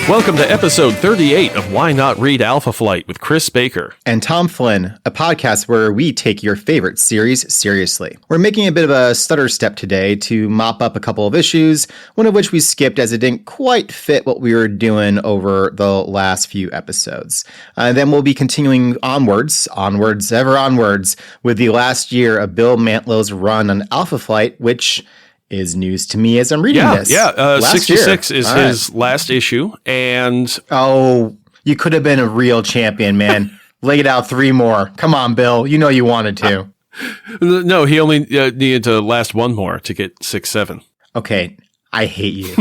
Welcome to episode 38 of Why Not Read Alpha Flight with Chris Baker. And Tom Flynn, a podcast where we take your favorite series seriously. We're making a bit of a stutter step today to mop up a couple of issues, one of which we skipped as it didn't quite fit what we were doing over the last few episodes. Then we'll be continuing onwards, ever onwards, with the last year of Bill Mantlo's run on Alpha Flight, which is news to me as I'm reading this. 66 is his last issue, and... Oh, you could have been a real champion, man. Laid out 3 more. Come on, Bill. You know you wanted to. No, he only needed to last 1 more to get 6-7. Okay, I hate you.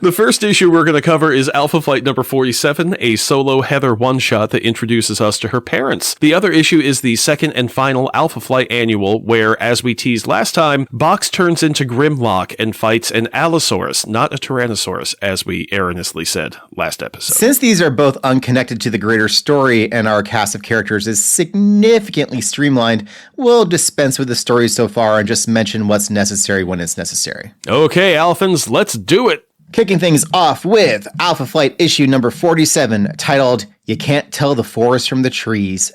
The first issue we're going to cover is Alpha Flight number 47, a solo Heather one-shot that introduces us to her parents. The other issue is the second and final Alpha Flight annual, where, as we teased last time, Box turns into Grimlock and fights an Allosaurus, not a Tyrannosaurus, as we erroneously said last episode. Since these are both unconnected to the greater story and our cast of characters is significantly streamlined, we'll dispense with the story so far and just mention what's necessary when it's necessary. Okay, Alphans, let's do it! Kicking things off with Alpha Flight issue number 47, titled, You Can't Tell the Forest from the Trees!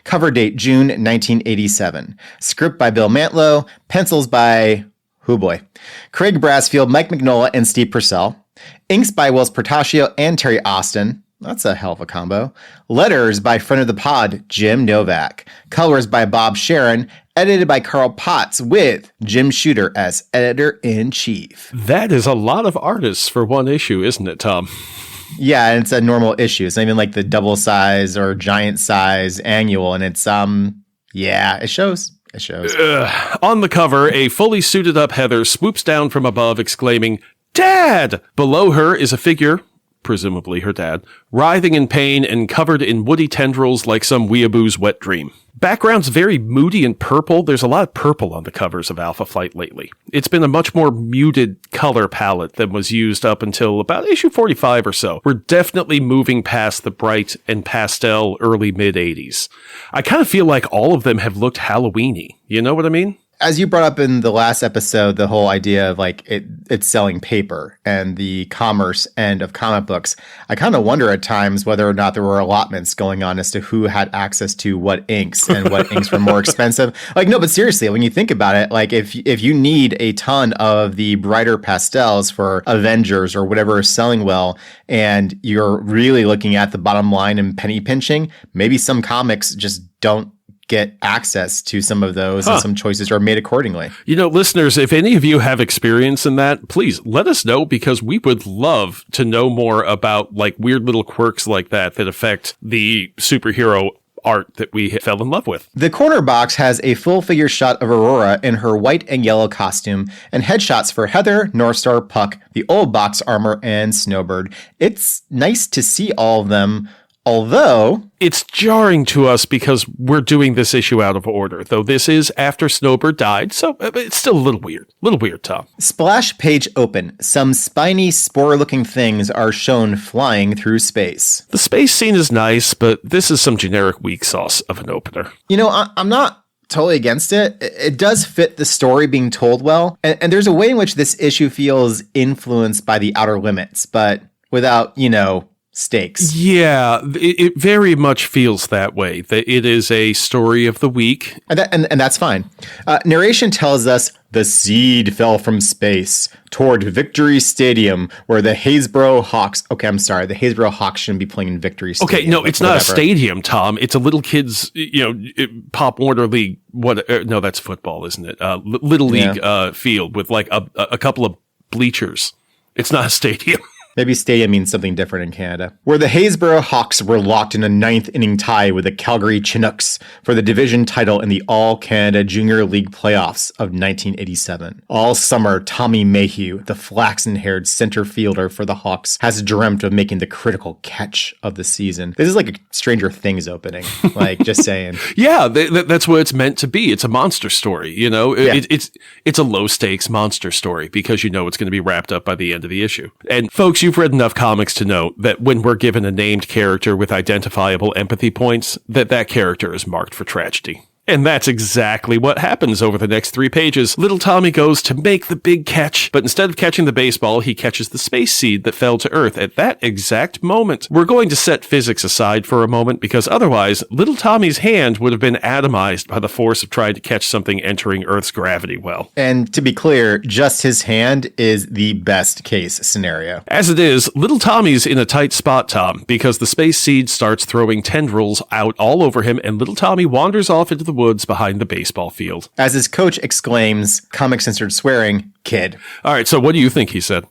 Cover date June 1987. Script by Bill Mantlo, pencils by, Craig Brassfield, Mike McNeil, and Steve Purcell. Inks by Wells Portacio and Terry Austin. That's a hell of a combo. Letters by friend of the pod, Jim Novak. Colors by Bob Sharon. Edited by Carl Potts with Jim Shooter as editor-in-chief. That is a lot of artists for one issue, isn't it, Tom? Yeah, and it's a normal issue. It's not even like the double size or giant size annual, and it's, it shows. It shows. On the cover, a fully suited up Heather swoops down from above, exclaiming, "Dad!" Below her is a figure, presumably her dad, writhing in pain and covered in woody tendrils like some weeaboo's wet dream. Background's very moody and purple. There's a lot of purple on the covers of Alpha Flight lately. It's been a much more muted color palette than was used up until about issue 45 or so. We're definitely moving past the bright and pastel early mid-80s. I kind of feel like all of them have looked Halloween-y. You know what I mean? As you brought up in the last episode, the whole idea of like it's selling paper and the commerce end of comic books, I kind of wonder at times whether or not there were allotments going on as to who had access to what inks and what inks were more expensive. Like, no, but seriously, when you think about it, like if you need a ton of the brighter pastels for Avengers or whatever is selling well, and you're really looking at the bottom line and penny pinching, maybe some comics just don't get access to some of those and some choices are made accordingly. You know, listeners, if any of you have experience in that, please let us know, because we would love to know more about like weird little quirks like that affect the superhero art that we fell in love with. The corner box has a full figure shot of Aurora in her white and yellow costume and headshots for Heather, Northstar, Puck, the old box armor, and Snowbird. It's nice to see all of them, although it's jarring to us because we're doing this issue out of order, though this is after Snowbird died, so it's still a little weird, Tom. Splash page open. Some spiny, spore-looking things are shown flying through space. The space scene is nice, but this is some generic weak sauce of an opener. You know, I'm not totally against it. It does fit the story being told well, and there's a way in which this issue feels influenced by the Outer Limits, but without, stakes. Yeah, it very much feels that way. That it is a story of the week. And that's fine. Narration tells us the seed fell from space toward Victory Stadium, where the Haysboro Hawks... Okay, I'm sorry. The Haysboro Hawks shouldn't be playing in Victory Stadium. Okay, no, it's not a stadium, Tom. It's a little kids, Pop Warner League... no, that's football, isn't it? Little League field with like a couple of bleachers. It's not a stadium. Maybe stadium means something different in Canada. Where the Haysboro Hawks were locked in a 9th inning tie with the Calgary Chinooks for the division title in the All-Canada Junior League playoffs of 1987. All summer, Tommy Mayhew, the flaxen-haired center fielder for the Hawks, has dreamt of making the critical catch of the season. This is like a Stranger Things opening. Like, just saying. Yeah, that's what it's meant to be. It's a monster story, It's a low-stakes monster story because it's going to be wrapped up by the end of the issue. And folks, you've read enough comics to know that when we're given a named character with identifiable empathy points, that character is marked for tragedy. And that's exactly what happens over the next 3 pages. Little Tommy goes to make the big catch, but instead of catching the baseball, he catches the space seed that fell to Earth at that exact moment. We're going to set physics aside for a moment because otherwise, little Tommy's hand would have been atomized by the force of trying to catch something entering Earth's gravity well. And to be clear, just his hand is the best case scenario. As it is, little Tommy's in a tight spot, Tom, because the space seed starts throwing tendrils out all over him and little Tommy wanders off into the woods behind the baseball field. As his coach exclaims, comic censored swearing, kid. All right, so what do you think he said?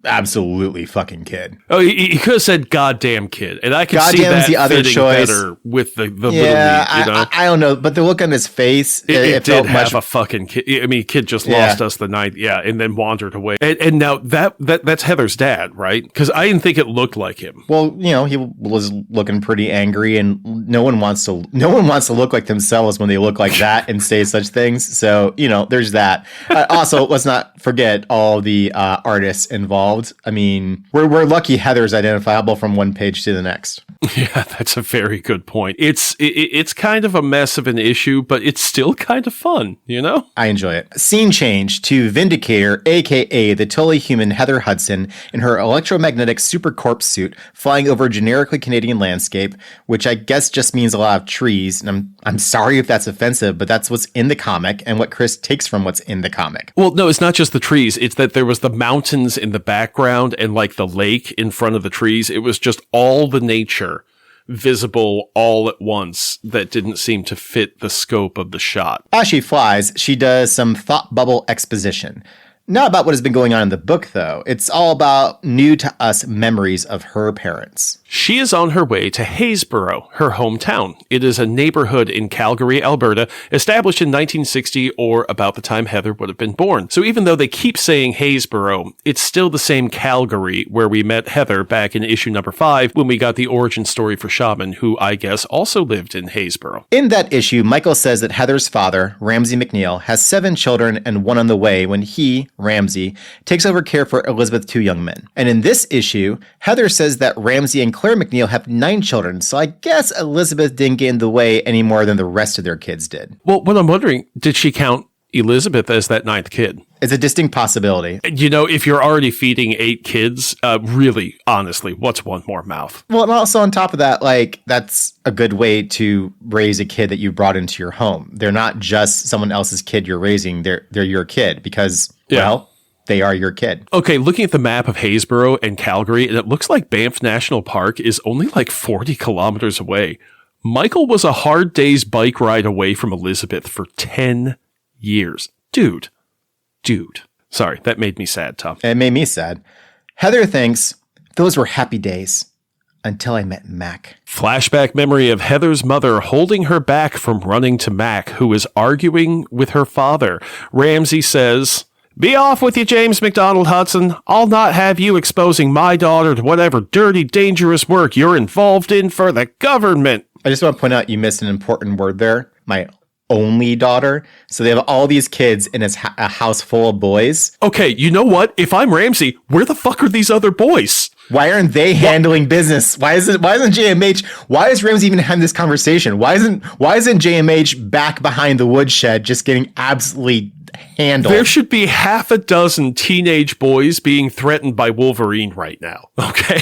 Absolutely fucking kid. Oh, he could have said goddamn kid. And I can see Goddamn's that the other fitting choice. Better with the little Yeah, league, you know? I don't know, but the look on his face, It felt did have much. a fucking kid. I mean, kid just lost us the night, and then wandered away. And now that's Heather's dad, right? Because I didn't think it looked like him. Well, he was looking pretty angry, and no one wants to look like themselves when they look like that and say such things. So there's that. Also, let's not forget all the artists involved. I mean, we're lucky Heather's identifiable from one page to the next. Yeah, that's a very good point. It's kind of a mess of an issue, but it's still kind of fun, I enjoy it. Scene change to Vindicator, aka the totally human Heather Hudson, in her electromagnetic super corpse suit, flying over a generically Canadian landscape, which I guess just means a lot of trees. And I'm sorry if that's offensive, but that's what's in the comic and what Chris takes from what's in the comic. Well, no, it's not just the trees. It's that there was the mountains in the background and like the lake in front of the trees. It was just all the nature visible all at once that didn't seem to fit the scope of the shot. As she flies, she does some thought bubble exposition. Not about what has been going on in the book, though. It's all about new to us memories of her parents. She is on her way to Haysboro, her hometown. It is a neighborhood in Calgary, Alberta, established in 1960 or about the time Heather would have been born. So even though they keep saying Haysboro, it's still the same Calgary where we met Heather back in issue number 5 when we got the origin story for Shaman, who I guess also lived in Haysboro. In that issue, Michael says that Heather's father, Ramsey McNeil, has 7 children and 1 on the way when he, Ramsey, takes over care for Elizabeth's 2 young men. And in this issue, Heather says that Ramsey and Claire McNeil have 9 children, so I guess Elizabeth didn't get in the way any more than the rest of their kids did. Well, what I'm wondering, did she count Elizabeth as that 9th kid? It's a distinct possibility. If you're already feeding 8 kids, really, honestly, what's one more mouth? Well, and also on top of that, that's a good way to raise a kid that you brought into your home. They're not just someone else's kid you're raising. They're your kid because, well, they are your kid. Okay, looking at the map of Haysboro and Calgary, and it looks like Banff National Park is only like 40 kilometers away. Michael was a hard day's bike ride away from Elizabeth for 10 years. Dude. Sorry, that made me sad, Tom. It made me sad. Heather thinks, those were happy days. Until I met Mac. Flashback memory of Heather's mother holding her back from running to Mac, who is arguing with her father. Ramsey says, "Be off with you, James McDonald Hudson. I'll not have you exposing my daughter to whatever dirty, dangerous work you're involved in for the government." I just want to point out you missed an important word there. My only daughter. So they have all these kids in a house full of boys. Okay, you know what? If I'm Ramsey, where the fuck are these other boys? Why aren't they handling business? Why isn't JMH? Why is Ramsey even having this conversation? Why isn't JMH back behind the woodshed just getting absolutely handled? There should be half a dozen teenage boys being threatened by Wolverine right now. Okay.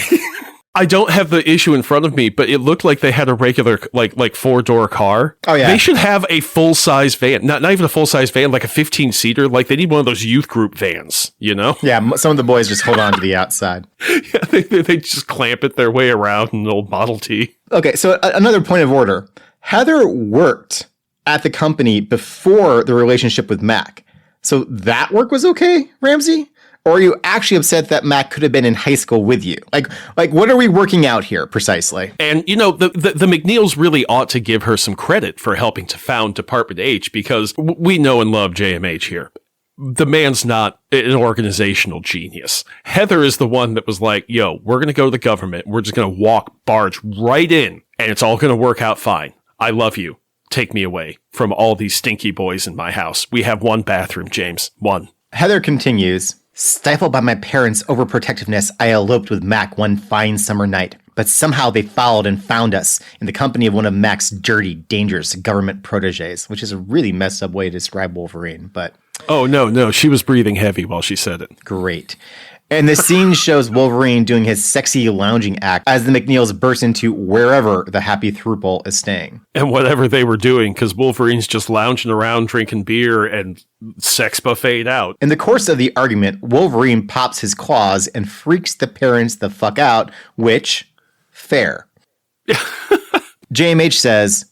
I don't have the issue in front of me, but it looked like they had a regular, like 4-door car. Oh, yeah. They should have a full-size van. Not even a full-size van, like a 15-seater. Like, they need one of those youth group vans, Yeah, some of the boys just hold on to the outside. Yeah, they just clamp it their way around in an old Model T. Okay, so another point of order. Heather worked at the company before the relationship with Mac. So that work was okay, Ramsey? Or are you actually upset that Mac could have been in high school with you? Like what are we working out here precisely? And, the McNeils really ought to give her some credit for helping to found Department H, because we know and love JMH here. The man's not an organizational genius. Heather is the one that was like, yo, we're going to go to the government. We're just going to barge right in, and it's all going to work out fine. I love you. Take me away from all these stinky boys in my house. We have 1 bathroom, James. 1. Heather continues, "Stifled by my parents' overprotectiveness, I eloped with Mac one fine summer night. but somehow they followed and found us in the company of one of Mac's dirty, dangerous government proteges, which is a really messed up way to describe Wolverine, but... Oh, no, she was breathing heavy while she said it. Great. And the scene shows Wolverine doing his sexy lounging act as the McNeils burst into wherever the happy throuple is staying. And whatever they were doing, because Wolverine's just lounging around drinking beer and sex buffet out. In the course of the argument, Wolverine pops his claws and freaks the parents the fuck out, which, fair. JMH says,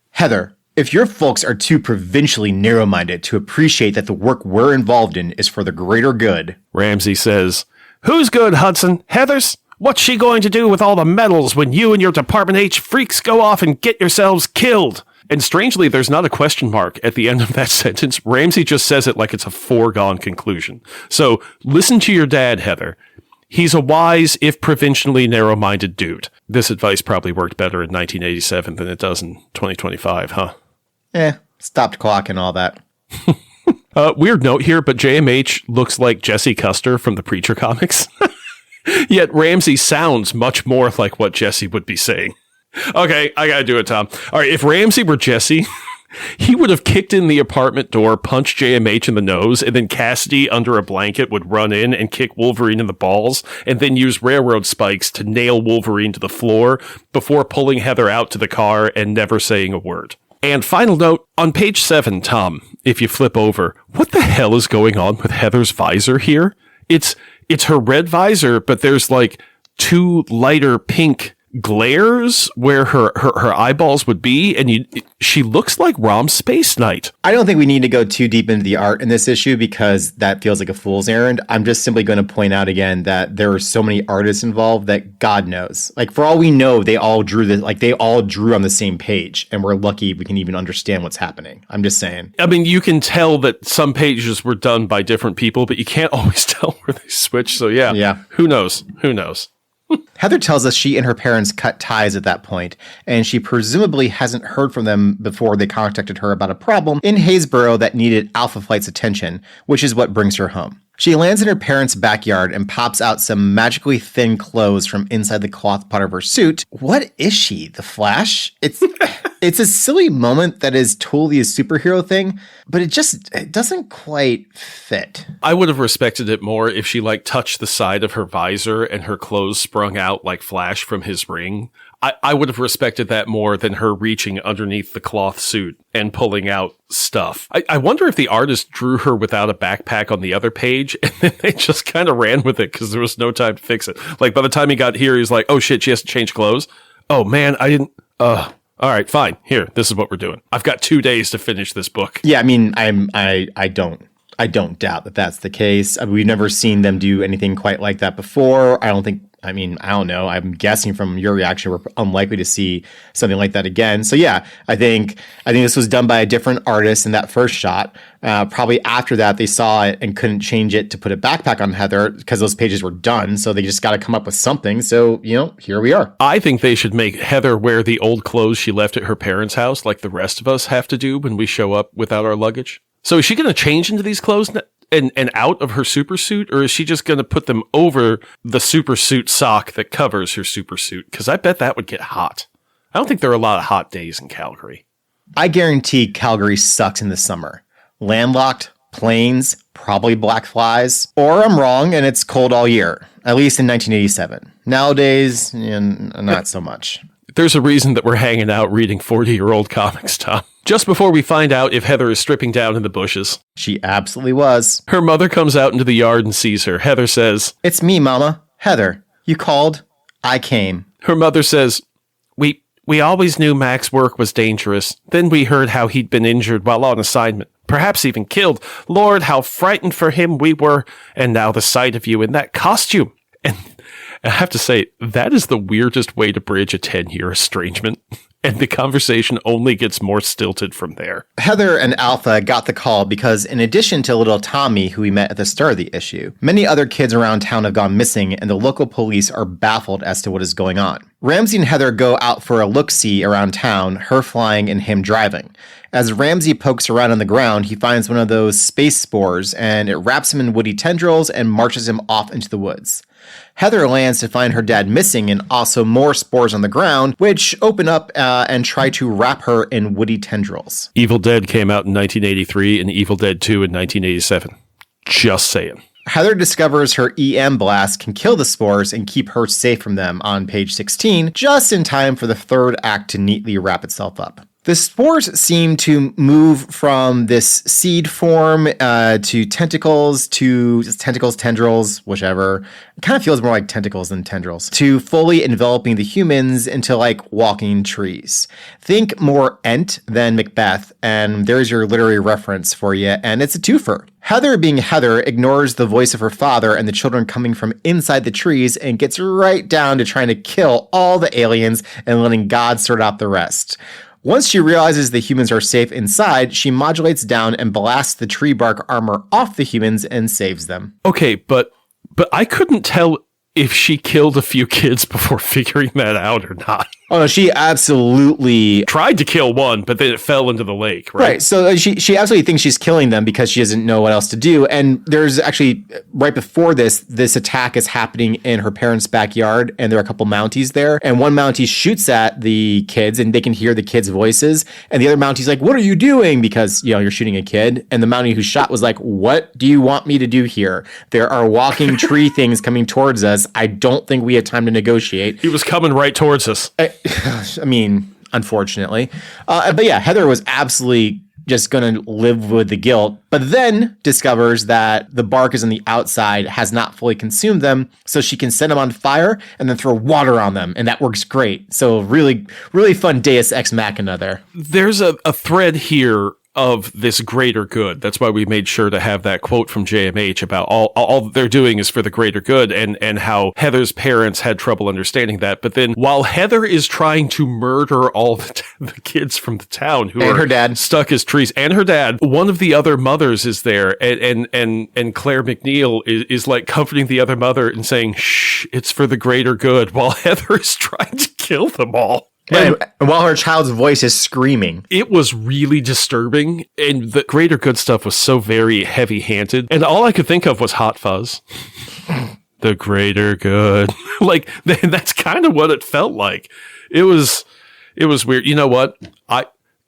Heather, if your folks are too provincially narrow-minded to appreciate that the work we're involved in is for the greater good. Ramsey says, who's good, Hudson? Heather's? What's she going to do with all the medals when you and your Department H freaks go off and get yourselves killed? And strangely, there's not a question mark at the end of that sentence. Ramsey just says it like it's a foregone conclusion. So listen to your dad, Heather. He's a wise, if provincially narrow-minded dude. This advice probably worked better in 1987 than it does in 2025, huh? Stopped clock and all that. Weird note here, but JMH looks like Jesse Custer from the Preacher comics. Yet Ramsey sounds much more like what Jesse would be saying. Okay, I gotta do it, Tom. All right, if Ramsey were Jesse, he would have kicked in the apartment door, punched JMH in the nose, and then Cassidy, under a blanket, would run in and kick Wolverine in the balls, and then use railroad spikes to nail Wolverine to the floor before pulling Heather out to the car and never saying a word. And final note, on page 7, Tom, if you flip over, what the hell is going on with Heather's visor here? It's her red visor, but there's like 2 lighter pink glares where her eyeballs would be, and she looks like Rom's Space Knight. I don't think we need to go too deep into the art in this issue because that feels like a fool's errand. I'm just simply going to point out again that there are so many artists involved that God knows. Like, for all we know, they all drew on the same page, and we're lucky we can even understand what's happening. I'm just saying. I mean, you can tell that some pages were done by different people, but you can't always tell where they switch. So yeah. Who knows? Heather tells us she and her parents cut ties at that point, and she presumably hasn't heard from them before they contacted her about a problem in Haysboro that needed Alpha Flight's attention, which is what brings her home. She lands in her parents' backyard and pops out some magically thin clothes from inside the cloth part of her suit. What is she, the Flash? It's a silly moment that is totally a superhero thing, but it doesn't quite fit. I would have respected it more if she touched the side of her visor and her clothes sprung out like Flash from his ring. I would have respected that more than her reaching underneath the cloth suit and pulling out stuff. I wonder if the artist drew her without a backpack on the other page, and then they just kind of ran with it because there was no time to fix it. Like, by the time he got here, he's like, oh shit, she has to change clothes? Oh man, I didn't... all right, fine. Here, this is what we're doing. I've got 2 days to finish this book. Yeah, I mean, I don't doubt that that's the case. I mean, we've never seen them do anything quite like that before. I don't know. I'm guessing from your reaction, we're unlikely to see something like that again. So yeah, I think this was done by a different artist in that first shot. Probably after that, they saw it and couldn't change it to put a backpack on Heather because those pages were done. So they just got to come up with something. So, here we are. I think they should make Heather wear the old clothes she left at her parents' house like the rest of us have to do when we show up without our luggage. So is she going to change into these clothes and out of her supersuit, or is she just going to put them over the supersuit sock that covers her supersuit? Because I bet that would get hot. I don't think there are a lot of hot days in Calgary. I guarantee Calgary sucks in the summer. Landlocked, plains, probably black flies. Or I'm wrong and it's cold all year, at least in 1987. Nowadays, not so much. There's a reason that we're hanging out reading 40-year-old comics, Tom. Just before we find out if Heather is stripping down in the bushes. She absolutely was. Her mother comes out into the yard and sees her. Heather says, "It's me, Mama. Heather, you called. I came." Her mother says, We always knew Mac's work was dangerous. Then we heard how he'd been injured while on assignment. Perhaps even killed. Lord, how frightened for him we were. And now the sight of you in that costume. And I have to say, that is the weirdest way to bridge a 10-year estrangement. And the conversation only gets more stilted from there. Heather and Alpha got the call because in addition to little Tommy, who we met at the start of the issue, many other kids around town have gone missing and the local police are baffled as to what is going on. Ramsey and Heather go out for a look-see around town, her flying and him driving. As Ramsey pokes around on the ground, he finds one of those space spores and it wraps him in woody tendrils and marches him off into the woods. Heather lands to find her dad missing and also more spores on the ground, which open up and try to wrap her in woody tendrils. Evil Dead came out in 1983 and Evil Dead 2 in 1987. Just saying. Heather discovers her EM blast can kill the spores and keep her safe from them on page 16, just in time for the third act to neatly wrap itself up. The spores seem to move from this seed form to tentacles, tendrils, whichever. It kind of feels more like tentacles than tendrils, to fully enveloping the humans into like walking trees. Think more Ent than Macbeth, and there's your literary reference for you, and it's a twofer. Heather, being Heather, ignores the voice of her father and the children coming from inside the trees and gets right down to trying to kill all the aliens and letting God sort out the rest. Once she realizes the humans are safe inside, she modulates down and blasts the tree bark armor off the humans and saves them. Okay, but I couldn't tell if she killed a few kids before figuring that out or not. Oh, no, she absolutely tried to kill one, but then it fell into the lake, right? Right. So she absolutely thinks she's killing them because she doesn't know what else to do. And there's actually, right before this attack is happening in her parents' backyard, and there are a couple Mounties there. And one Mountie shoots at the kids, and they can hear the kids' voices. And the other Mountie's like, "What are you doing?" Because, you're shooting a kid. And the Mountie who shot was like, "What do you want me to do here? There are walking tree things coming towards us. I don't think we have time to negotiate." He was coming right towards us. I mean, unfortunately. But yeah, Heather was absolutely just going to live with the guilt, but then discovers that the bark is on the outside, has not fully consumed them, so she can set them on fire and then throw water on them, and that works great. So really, really fun Deus Ex Machina there. There's a thread here of this greater good. That's why we made sure to have that quote from JMH about all they're doing is for the greater good, and how Heather's parents had trouble understanding that. But then while Heather is trying to murder all the kids from the town who and are her dad stuck as trees, and her dad, one of the other mothers is there, and Claire McNeil is like comforting the other mother and saying, "Shh, it's for the greater good," while Heather is trying to kill them all. And while her child's voice is screaming. It was really disturbing, and the greater good stuff was so very heavy-handed, and all I could think of was Hot Fuzz. The greater good. Like, that's kind of what it felt like. It was weird. You know what?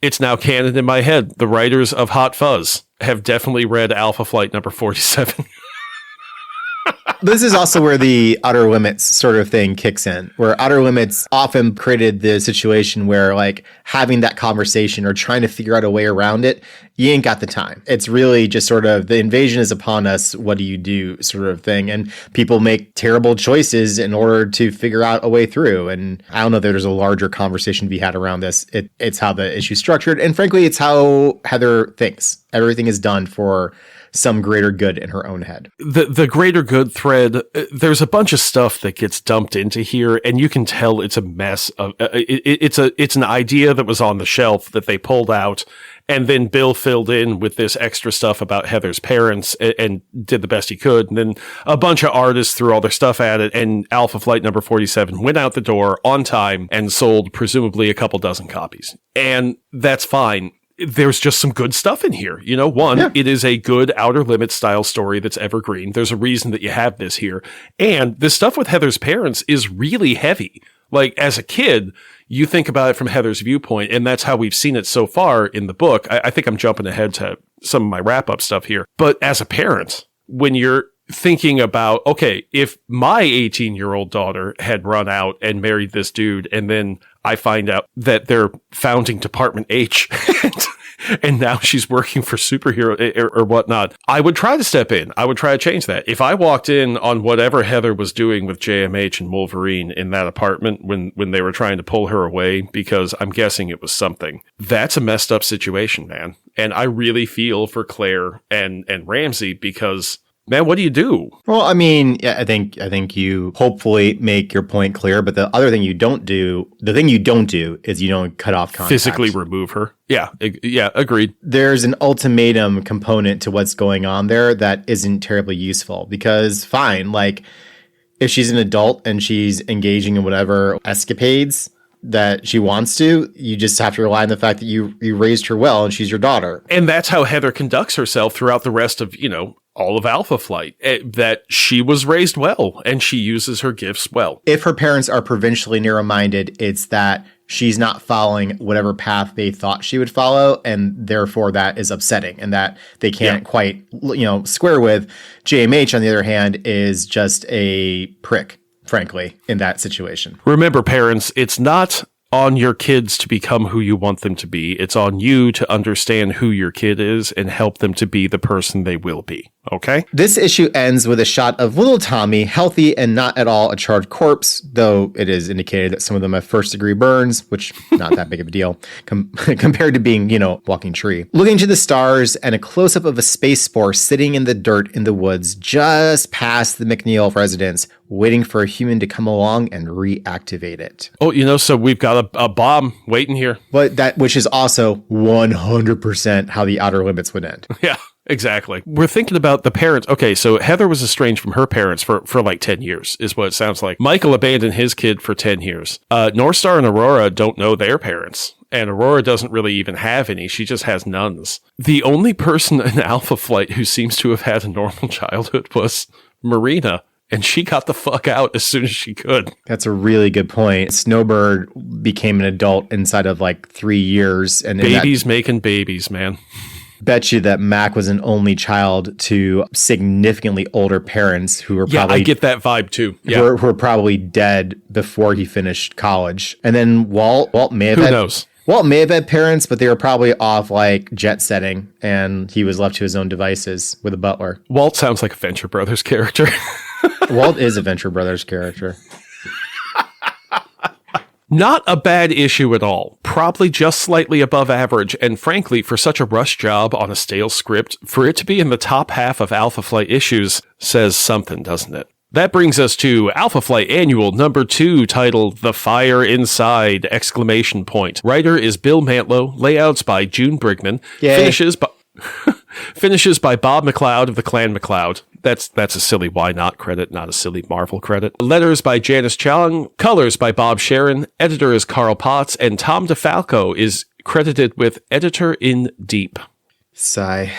It's now canon in my head. The writers of Hot Fuzz have definitely read Alpha Flight number 47. This is also where the Outer Limits sort of thing kicks in, where Outer Limits often created the situation where, like, having that conversation or trying to figure out a way around it, you ain't got the time. It's really just sort of the invasion is upon us. What do you do sort of thing? And people make terrible choices in order to figure out a way through. And I don't know if there's a larger conversation to be had around this. It's how the issue's structured. And frankly, it's how Heather thinks. Everything is done for some greater good in her own head. The greater good thread, there's a bunch of stuff that gets dumped into here, and you can tell it's a mess of it's an idea that was on the shelf that they pulled out, and then Bill filled in with this extra stuff about Heather's parents and did the best he could. And then a bunch of artists threw all their stuff at it, and Alpha Flight number 47 went out the door on time and sold presumably a couple dozen copies. And that's fine. There's just some good stuff in here. It is a good Outer Limits style story that's evergreen. There's a reason that you have this here. And this stuff with Heather's parents is really heavy. Like, as a kid, you think about it from Heather's viewpoint, and that's how we've seen it so far in the book. I think I'm jumping ahead to some of my wrap-up stuff here. But as a parent, when you're thinking about, okay, if my 18-year-old daughter had run out and married this dude, and then I find out that they're founding Department H, and now she's working for superhero or whatnot, I would try to step in. I would try to change that. If I walked in on whatever Heather was doing with JMH and Wolverine in that apartment when they were trying to pull her away, because I'm guessing it was something, that's a messed up situation, man. And I really feel for Claire and Ramsey, because, man, what do you do? Well, I mean, yeah, I think you hopefully make your point clear, but the thing you don't do is you don't cut off contact. Physically remove her. Yeah, agreed. There's an ultimatum component to what's going on there that isn't terribly useful, because fine, like, if she's an adult and she's engaging in whatever escapades that she wants to, you just have to rely on the fact that you raised her well and she's your daughter. And that's how Heather conducts herself throughout the rest of, all of Alpha Flight, that she was raised well and she uses her gifts well. If her parents are provincially narrow-minded, it's that she's not following whatever path they thought she would follow, and therefore that is upsetting, and that they can't quite, square with. JMH, on the other hand, is just a prick, frankly, in that situation. Remember, parents, it's not on your kids to become who you want them to be. It's on you to understand who your kid is and help them to be the person they will be. Okay? This issue ends with a shot of little Tommy, healthy and not at all a charred corpse, though it is indicated that some of them have first-degree burns, which not that big of a deal compared to being, walking tree. Looking to the stars and a close-up of a space spore sitting in the dirt in the woods just past the McNeil residence, waiting for a human to come along and reactivate it. Oh, so we've got a bomb waiting here. But which is also 100% how the Outer Limits would end. Yeah. Exactly. We're thinking about the parents. Okay, so Heather was estranged from her parents for like 10 years, is what it sounds like. Michael abandoned his kid for 10 years. Northstar and Aurora don't know their parents. And Aurora doesn't really even have any. She just has nuns. The only person in Alpha Flight who seems to have had a normal childhood was Marrina. And she got the fuck out as soon as she could. That's a really good point. Snowbird became an adult inside of like 3 years. And babies making babies, man. Bet you that Mac was an only child to significantly older parents who were probably... Yeah, I get that vibe too. Yeah. Who were probably dead before he finished college. And then Walt may have Who knows? Walt may have had parents, but they were probably off like jet setting, and he was left to his own devices with a butler. Walt sounds like a Venture Brothers character. Walt is a Venture Brothers character. Not a bad issue at all. Probably just slightly above average, and frankly, for such a rush job on a stale script, for it to be in the top half of Alpha Flight issues says something, doesn't it? That brings us to Alpha Flight Annual number 2, titled The Fire Inside! Writer is Bill Mantlo, layouts by June Brigman, finishes by Bob McLeod of the Clan McLeod. That's a silly Why Not credit, not a silly Marvel credit. Letters by Janice Chong, colors by Bob Sharon, editor is Carl Potts, and Tom DeFalco is credited with editor in Deep. Sigh.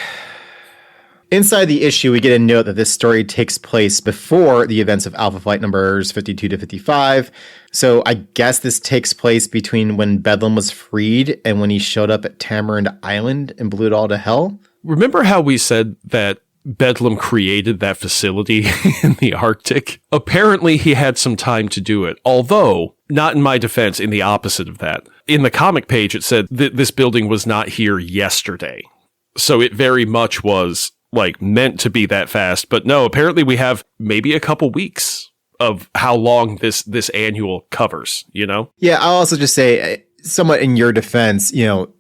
Inside the issue, we get a note that this story takes place before the events of Alpha Flight numbers 52 to 55. So I guess this takes place between when Bedlam was freed and when he showed up at Tamarind Island and blew it all to hell. Remember how we said that Bedlam created that facility in the Arctic? Apparently he had some time to do it, although, not in my defense, in the opposite of that. In the comic page, it said that this building was not here yesterday. So it very much was meant to be that fast, but no, apparently we have maybe a couple weeks of how long this annual covers, Yeah, I'll also just say, somewhat in your defense,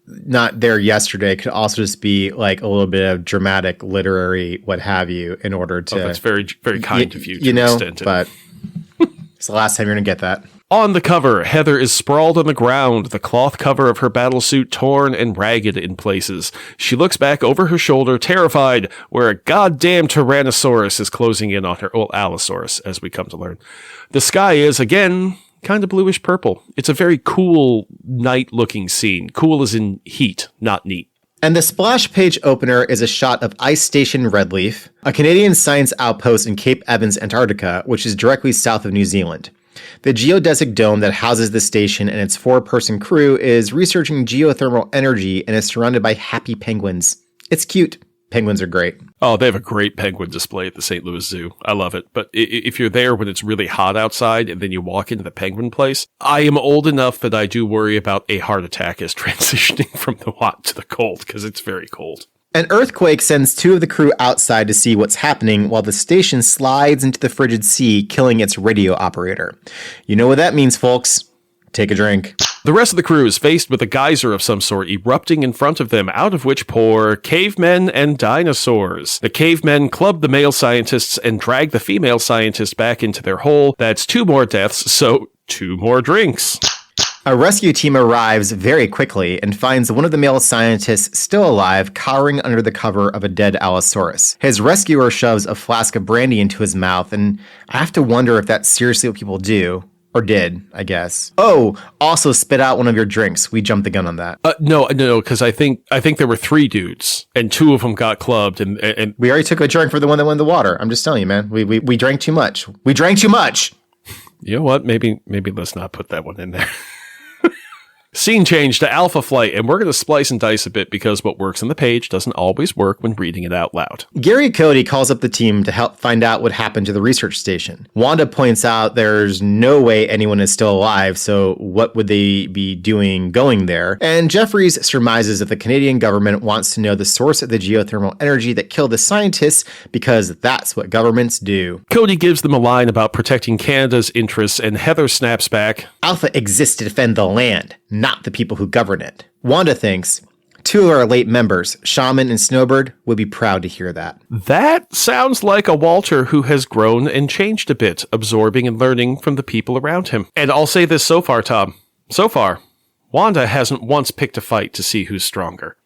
not there yesterday could also just be like a little bit of dramatic, literary, what have you, in order to... that's very, very kind of you to extend it. But it's the last time you're going to get that. On the cover, Heather is sprawled on the ground, the cloth cover of her battlesuit torn and ragged in places. She looks back over her shoulder, terrified, where a goddamn Tyrannosaurus is closing in on her. Well, Allosaurus, as we come to learn. The sky is, again, kind of bluish purple. It's a very cool, night-looking scene. Cool as in heat, not neat. And the splash page opener is a shot of Ice Station Redleaf, a Canadian science outpost in Cape Evans, Antarctica, which is directly south of New Zealand. The geodesic dome that houses the station and its 4-person crew is researching geothermal energy and is surrounded by happy penguins. It's cute. Penguins are great. Oh, they have a great penguin display at the St. Louis Zoo. I love it. But if you're there when it's really hot outside and then you walk into the penguin place, I am old enough that I do worry about a heart attack as transitioning from the hot to the cold, because it's very cold. An earthquake sends 2 of the crew outside to see what's happening while the station slides into the frigid sea, killing its radio operator. You know what that means, folks. Take a drink. The rest of the crew is faced with a geyser of some sort erupting in front of them, out of which pour cavemen and dinosaurs. The cavemen club the male scientists and drag the female scientist back into their hole. That's 2 more deaths, so 2 more drinks. A rescue team arrives very quickly and finds one of the male scientists still alive, cowering under the cover of a dead Allosaurus. His rescuer shoves a flask of brandy into his mouth, and I have to wonder if that's seriously what people do, Or did, I guess. Oh, also spit out one of your drinks. We jumped the gun on that. No, because I think there were 3 dudes, and 2 of them got clubbed, and we already took a drink for the one that went in the water. I'm just telling you, man. We drank too much. We drank too much. You know what? Maybe let's not put that one in there. Scene change to Alpha Flight, and we're going to splice and dice a bit because what works on the page doesn't always work when reading it out loud. Gary Cody calls up the team to help find out what happened to the research station. Wanda points out there's no way anyone is still alive, so what would they be doing going there? And Jeffries surmises that the Canadian government wants to know the source of the geothermal energy that killed the scientists because that's what governments do. Cody gives them a line about protecting Canada's interests, and Heather snaps back, Alpha exists to defend the land, not the people who govern it. Wanda thinks 2 of our late members, Shaman and Snowbird, would be proud to hear that. That sounds like a Walter who has grown and changed a bit, absorbing and learning from the people around him. And I'll say this so far, Tom. So far, Wanda hasn't once picked a fight to see who's stronger.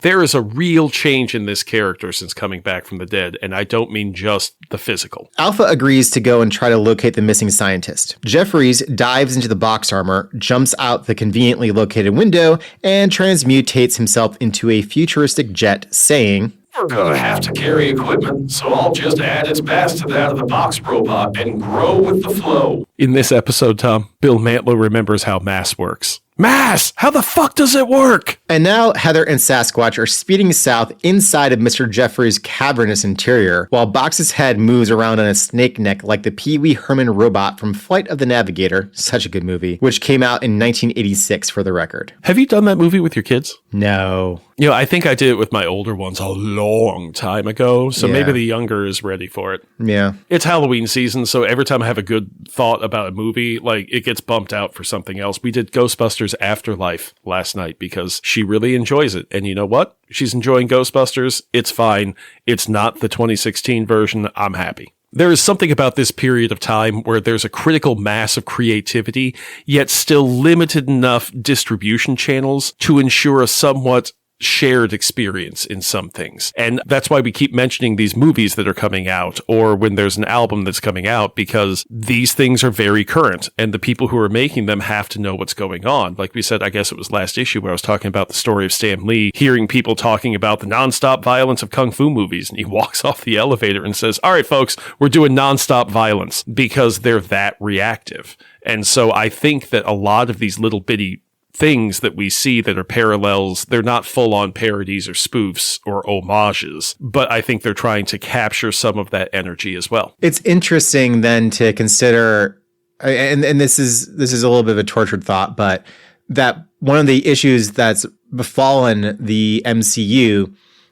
There is a real change in this character since coming back from the dead, and I don't mean just the physical. Alpha agrees to go and try to locate the missing scientist. Jeffries dives into the box armor, jumps out the conveniently located window, and transmutates himself into a futuristic jet, saying, We're gonna have to carry equipment, so I'll just add its mass to that of the box robot and grow with the flow. In this episode, Tom, Bill Mantlo remembers how mass works. Mass! How the fuck does it work? And now Heather and Sasquatch are speeding south inside of Mr. Jeffries' cavernous interior, while Box's head moves around on a snake neck like the Pee Wee Herman robot from Flight of the Navigator, such a good movie, which came out in 1986 for the record. Have you done that movie with your kids? No. You know, I think I did it with my older ones a long time ago, so maybe the younger is ready for it. Yeah. It's Halloween season, so every time I have a good thought about a movie, like, it gets bumped out for something else. We did Ghostbusters Afterlife last night because she really enjoys it. And you know what? She's enjoying Ghostbusters. It's fine. It's not the 2016 version. I'm happy. There is something about this period of time where there's a critical mass of creativity, yet still limited enough distribution channels to ensure a somewhat shared experience in some things. And that's why we keep mentioning these movies that are coming out, or when there's an album that's coming out, because these things are very current and the people who are making them have to know what's going on. Like we said, I guess it was last issue where I was talking about the story of Stan Lee, hearing people talking about the nonstop violence of kung fu movies. And he walks off the elevator and says, all right, folks, we're doing nonstop violence, because they're that reactive. And so I think that a lot of these little bitty things that we see that are parallels, they're not full-on parodies or spoofs or homages, but I think they're trying to capture some of that energy as well. It's interesting then to consider, and this is a little bit of a tortured thought, but that one of the issues that's befallen the MCU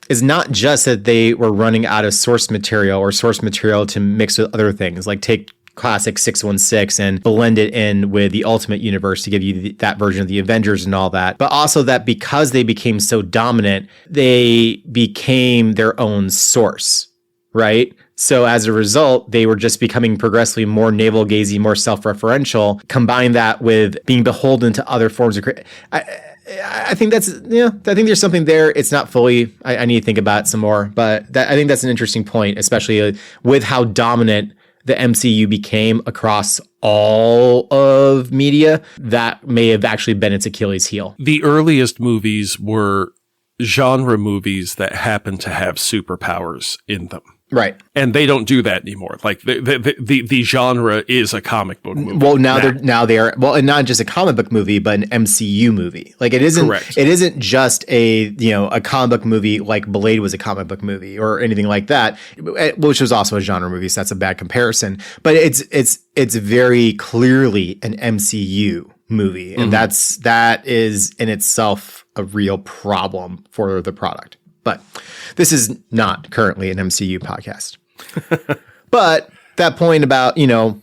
is not just that they were running out of source material to mix with other things, like take classic 616 and blend it in with the Ultimate Universe to give you that version of the Avengers and all that. But also that because they became so dominant, they became their own source, right? So as a result, they were just becoming progressively more navel-gazing, more self-referential. Combine that with being beholden to other forms of I think that's, I think there's something there. It's not fully, I need to think about it some more, but I think that's an interesting point, especially with how dominant the MCU became across all of media. That may have actually been its Achilles heel. The earliest movies were genre movies that happened to have superpowers in them. Right. And they don't do that anymore. Like the genre is a comic book movie. Well, now they are, well, and not just a comic book movie, but an MCU movie. Like it isn't, Correct. It isn't just a comic book movie like Blade was a comic book movie or anything like that, which was also a genre movie. So that's a bad comparison, but it's very clearly an MCU movie. And that is in itself a real problem for the product. But this is not currently an MCU podcast. But that point about,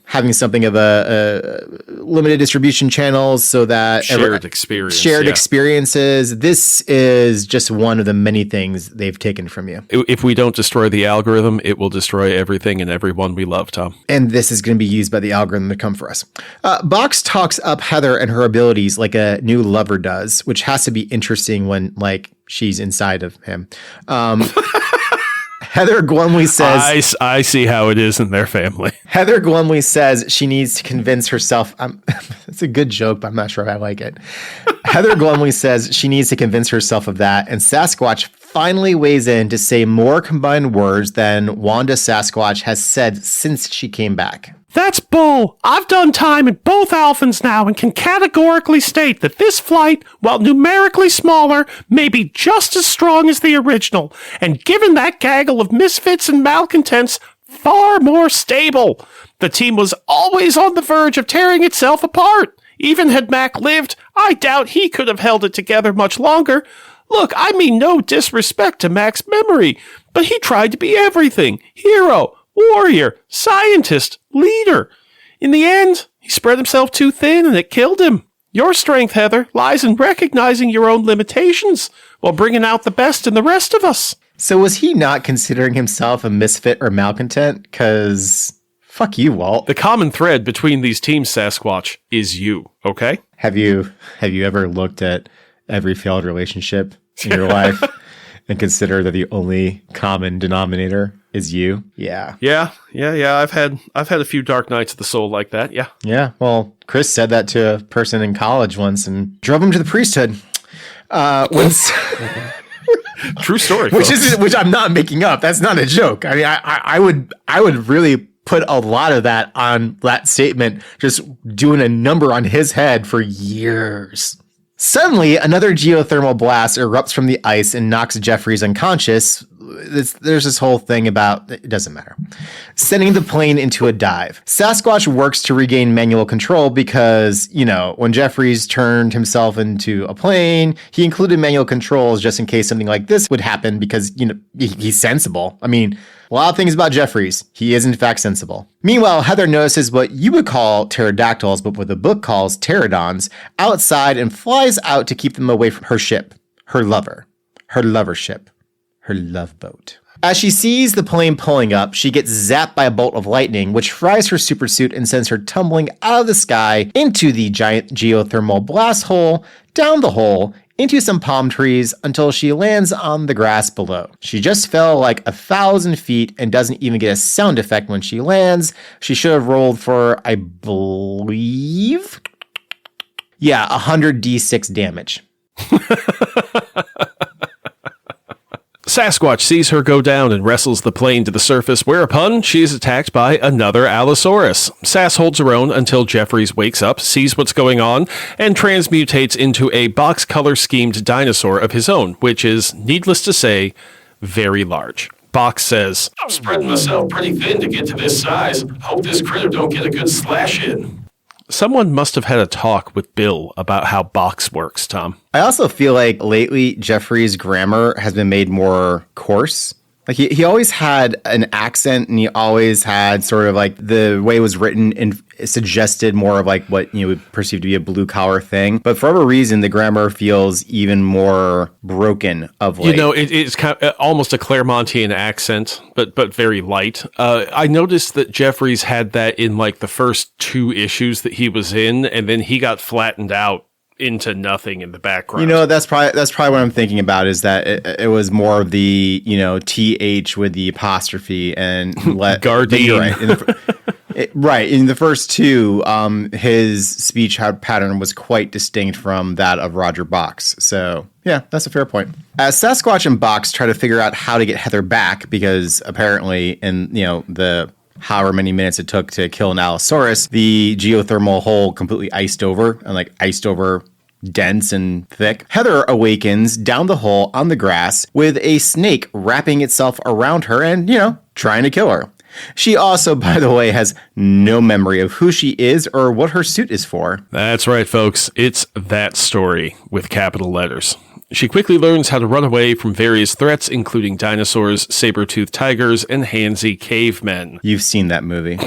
having something of a limited distribution channels so that shared experiences. This is just one of the many things they've taken from you. If we don't destroy the algorithm, it will destroy everything and everyone we love, Tom. And this is going to be used by the algorithm to come for us. Box talks up Heather and her abilities like a new lover does, which has to be interesting when, she's inside of him. Heather glumly says... I see how it is in their family. Heather glumly says she needs to convince herself... it's a good joke, but I'm not sure if I like it. Heather glumly says she needs to convince herself of that, and Sasquatch finally weighs in to say more combined words than Wanda Sasquatch has said since she came back. That's bull. I've done time in both Alphans now and can categorically state that this flight, while numerically smaller, may be just as strong as the original, and given that gaggle of misfits and malcontents, far more stable. The team was always on the verge of tearing itself apart. Even had Mac lived, I doubt he could have held it together much longer. Look, I mean no disrespect to Mac's memory, but he tried to be everything. Hero, warrior, scientist, leader. In the end, he spread himself too thin and it killed him. Your strength, Heather, lies in recognizing your own limitations while bringing out the best in the rest of us. So was he not considering himself a misfit or malcontent? Because fuck you, Walt. The common thread between these teams, Sasquatch, is you, okay? Have you ever looked at every failed relationship in your life and consider that the only common denominator is you? Yeah. Yeah. I've had a few dark nights of the soul like that. Yeah. Yeah. Well, Chris said that to a person in college once and drove him to the priesthood. True story. Which I'm not making up. That's not a joke. I mean, I would really put a lot of that on that statement, just doing a number on his head for years. Suddenly, another geothermal blast erupts from the ice and knocks Jeffries unconscious. There's this whole thing about, it doesn't matter, sending the plane into a dive. Sasquatch works to regain manual control because, when Jeffries turned himself into a plane, he included manual controls just in case something like this would happen because, he's sensible. I mean, a lot of things about Jeffries. He is, in fact, sensible. Meanwhile, Heather notices what you would call pterodactyls, but what the book calls pterodons, outside and flies out to keep them away from her ship, her lover ship, her love boat. As she sees the plane pulling up, she gets zapped by a bolt of lightning, which fries her supersuit and sends her tumbling out of the sky into the giant geothermal blast hole, down the hole, into some palm trees until she lands on the grass below. She just fell like 1,000 feet and doesn't even get a sound effect when she lands. She should have rolled for, I believe, 100 D6 damage. Sasquatch sees her go down and wrestles the plane to the surface, whereupon she is attacked by another Allosaurus. Sass holds her own until Jeffries wakes up, sees what's going on, and transmutates into a box color schemed dinosaur of his own, which is, needless to say, very large. Box says, I'm spreading myself pretty thin to get to this size. Hope this critter don't get a good slash in. Someone must have had a talk with Bill about how Box works, Tom. I also feel like lately Jeffrey's grammar has been made more coarse. Like he always had an accent and he always had sort of like the way it was written and suggested more of like what you would perceive to be a blue collar thing. But for whatever reason, the grammar feels even more broken of late. It's kind of almost a Claremontian accent, but very light. I noticed that Jeffries had that in like the first 2 issues that he was in, and then he got flattened out into nothing in the background. That's probably what I'm thinking about is that it was more of the, TH with the apostrophe and Gardine. Right. In the first 2, his speech pattern was quite distinct from that of Roger Box. So, yeah, that's a fair point. As Sasquatch and Box try to figure out how to get Heather back, because apparently in, the however many minutes it took to kill an Allosaurus, the geothermal hole completely iced over dense and thick. Heather awakens down the hole on the grass with a snake wrapping itself around her and, trying to kill her. She also, by the way, has no memory of who she is or what her suit is for. That's right, folks. It's that story with capital letters. She quickly learns how to run away from various threats, including dinosaurs, saber-toothed tigers, and handsy cavemen. You've seen that movie.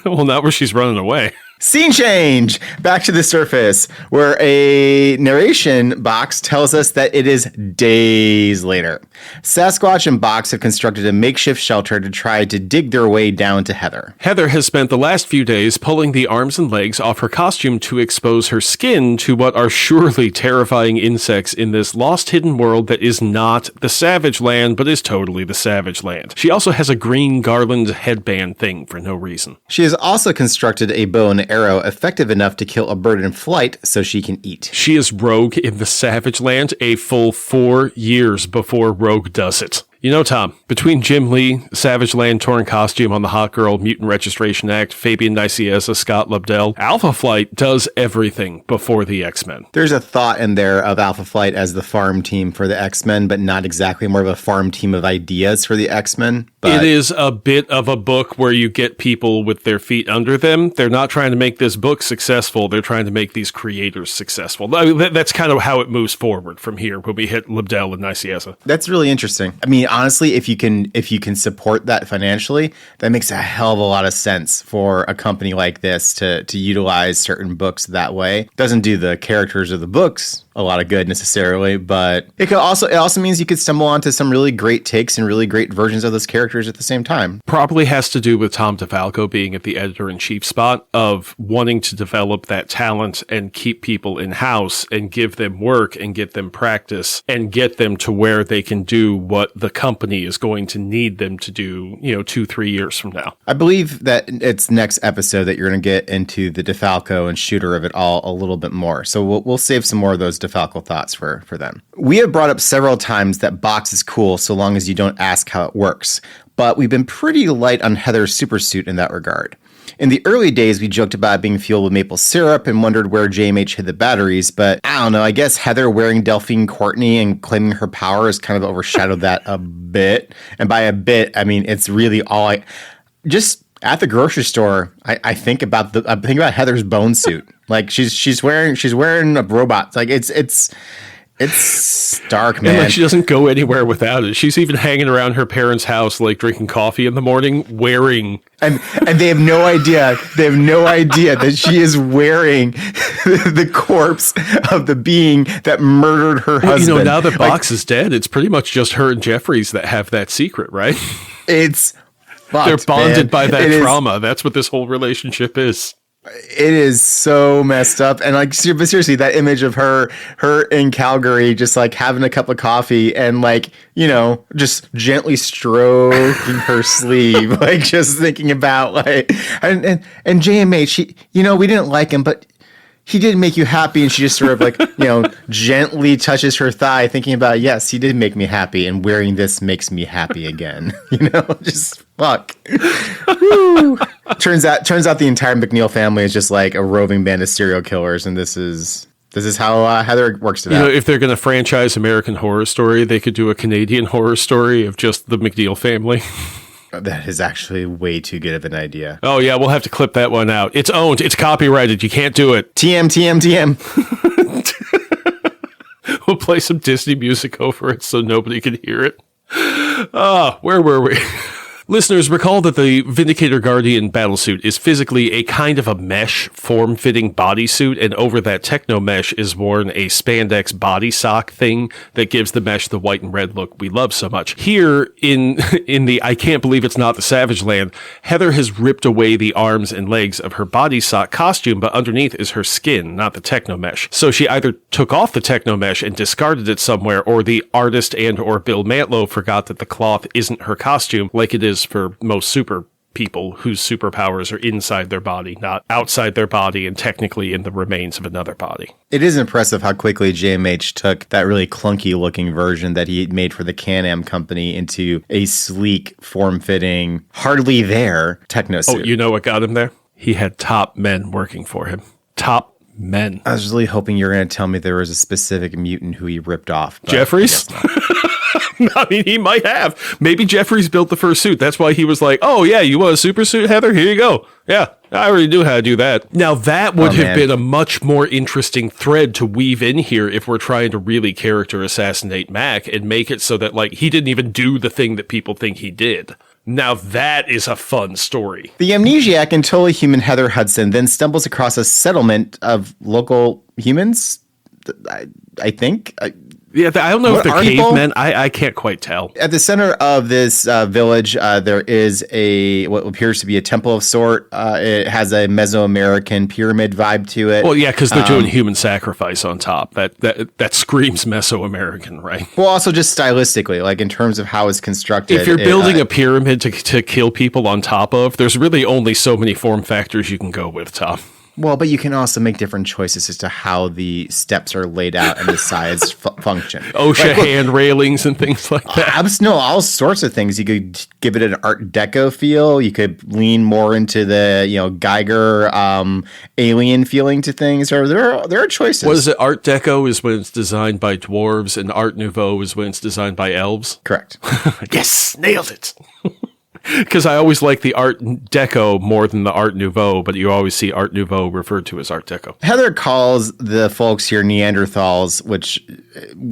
Well, not where she's running away. Scene change! Back to the surface, where a narration box tells us that it is days later. Sasquatch and Box have constructed a makeshift shelter to try to dig their way down to Heather. Heather has spent the last few days pulling the arms and legs off her costume to expose her skin to what are surely terrifying insects in this lost hidden world that is not the Savage Land, but is totally the Savage Land. She also has a green garland headband thing for no reason. She has also constructed a bow and arrow effective enough to kill a bird in flight so she can eat. She is Rogue in the Savage Land a full 4 years before Rogue does it. You know, Tom, between Jim Lee, Savage Land torn costume on the Hot Girl Mutant Registration Act, Fabian Nicieza, Scott Lobdell, Alpha Flight does everything before the X-Men. There's a thought in there of Alpha Flight as the farm team for the X-Men, but not exactly, more of a farm team of ideas for the X-Men. It is a bit of a book where you get people with their feet under them. They're not trying to make this book successful. They're trying to make these creators successful. I mean, that's kind of how it moves forward from here when we hit Lobdell and Nicieza. That's really interesting. I mean, honestly, if you can support that financially, that makes a hell of a lot of sense for a company like this to utilize certain books that way. Doesn't do the characters of the books a lot of good necessarily, but it also means you could stumble onto some really great takes and really great versions of those characters at the same time. Probably has to do with Tom DeFalco being at the editor-in-chief spot of wanting to develop that talent and keep people in-house and give them work and get them practice and get them to where they can do what the company is going to need them to do, 2-3 years from now. I believe that it's next episode that you're going to get into the DeFalco and Shooter of it all a little bit more. So we'll save some more of those DeFalco thoughts for them. We have brought up several times that Box is cool so long as you don't ask how it works, but we've been pretty light on Heather's supersuit in that regard. In the early days, we joked about being fueled with maple syrup and wondered where JMH hid the batteries, but I don't know, I guess Heather wearing Delphine Courtney and claiming her power has kind of overshadowed that a bit. And by a bit, I mean, it's really all just at the grocery store, I think about Heather's bone suit. Like she's wearing a robot. Like it's stark, man. And she doesn't go anywhere without it. She's even hanging around her parents' house, like drinking coffee in the morning, wearing. And they have no idea. They have no idea that she is wearing the corpse of the being that murdered her husband. Now that Box is dead, it's pretty much just her and Jeffries that have that secret, right? It's fucked, they're bonded by that trauma. Is, that's what this whole relationship is. It is so messed up. And like, but seriously, that image of her in Calgary, just like having a cup of coffee and like, just gently stroking her sleeve, like just thinking about like, and JMH, we didn't like him, but he did make you happy. And she just sort of like, gently touches her thigh thinking about, yes, he did make me happy. And wearing this makes me happy again, just fuck. Woo. Turns out the entire McNeil family is just like a roving band of serial killers. And this is how Heather works it out. If they're going to franchise American Horror Story, they could do a Canadian Horror Story of just the McNeil family. That is actually way too good of an idea. Oh, yeah, we'll have to clip that one out. It's owned. It's copyrighted. You can't do it. TM. We'll play some Disney music over it so nobody can hear it. Where were we? Listeners, recall that the Vindicator Guardian battlesuit is physically a kind of a mesh, form-fitting bodysuit, and over that techno mesh is worn a spandex body sock thing that gives the mesh the white and red look we love so much. Here, in the I Can't Believe It's Not the Savage Land, Heather has ripped away the arms and legs of her body sock costume, but underneath is her skin, not the techno mesh. So she either took off the techno mesh and discarded it somewhere, or the artist and or Bill Mantlo forgot that the cloth isn't her costume, like it is for most super people whose superpowers are inside their body, not outside their body and technically in the remains of another body. It is impressive how quickly JMH took that really clunky looking version that he made for the Can-Am company into a sleek, form-fitting, hardly there techno suit. Oh, you know what got him there? He had top men working for him. Top men. I was really hoping you were going to tell me there was a specific mutant who he ripped off. Jeffries? I mean, he might have. Maybe Jeffries built the first suit. That's why he was like, oh, yeah, you want a super suit, Heather? Here you go. Yeah, I already knew how to do that. Now, that would have been a much more interesting thread to weave in here if we're trying to really character assassinate Mac and make it so that, like, he didn't even do the thing that people think he did. Now that is a fun story. The amnesiac and totally human Heather Hudson then stumbles across a settlement of local humans, I think. Yeah, I don't know if they're people? cavemen. I can't quite tell. At the center of this village, there is what appears to be a temple of sort. It has a Mesoamerican pyramid vibe to it. Well, yeah, because they're doing human sacrifice on top. That screams Mesoamerican, right? Well, also just stylistically, like in terms of how it's constructed. If you're building a pyramid to kill people on top of, there's really only so many form factors you can go with, Tom. Well, but you can also make different choices as to how the steps are laid out and the sides function. OSHA hand railings and things like that. No, all sorts of things. You could give it an Art Deco feel. You could lean more into the Geiger alien feeling to things. Or there are choices. What is it? Art Deco is when it's designed by dwarves, and Art Nouveau is when it's designed by elves. Correct. Yes, nailed it. Because I always like the Art Deco more than the Art Nouveau, but you always see Art Nouveau referred to as Art Deco. Heather calls the folks here Neanderthals, which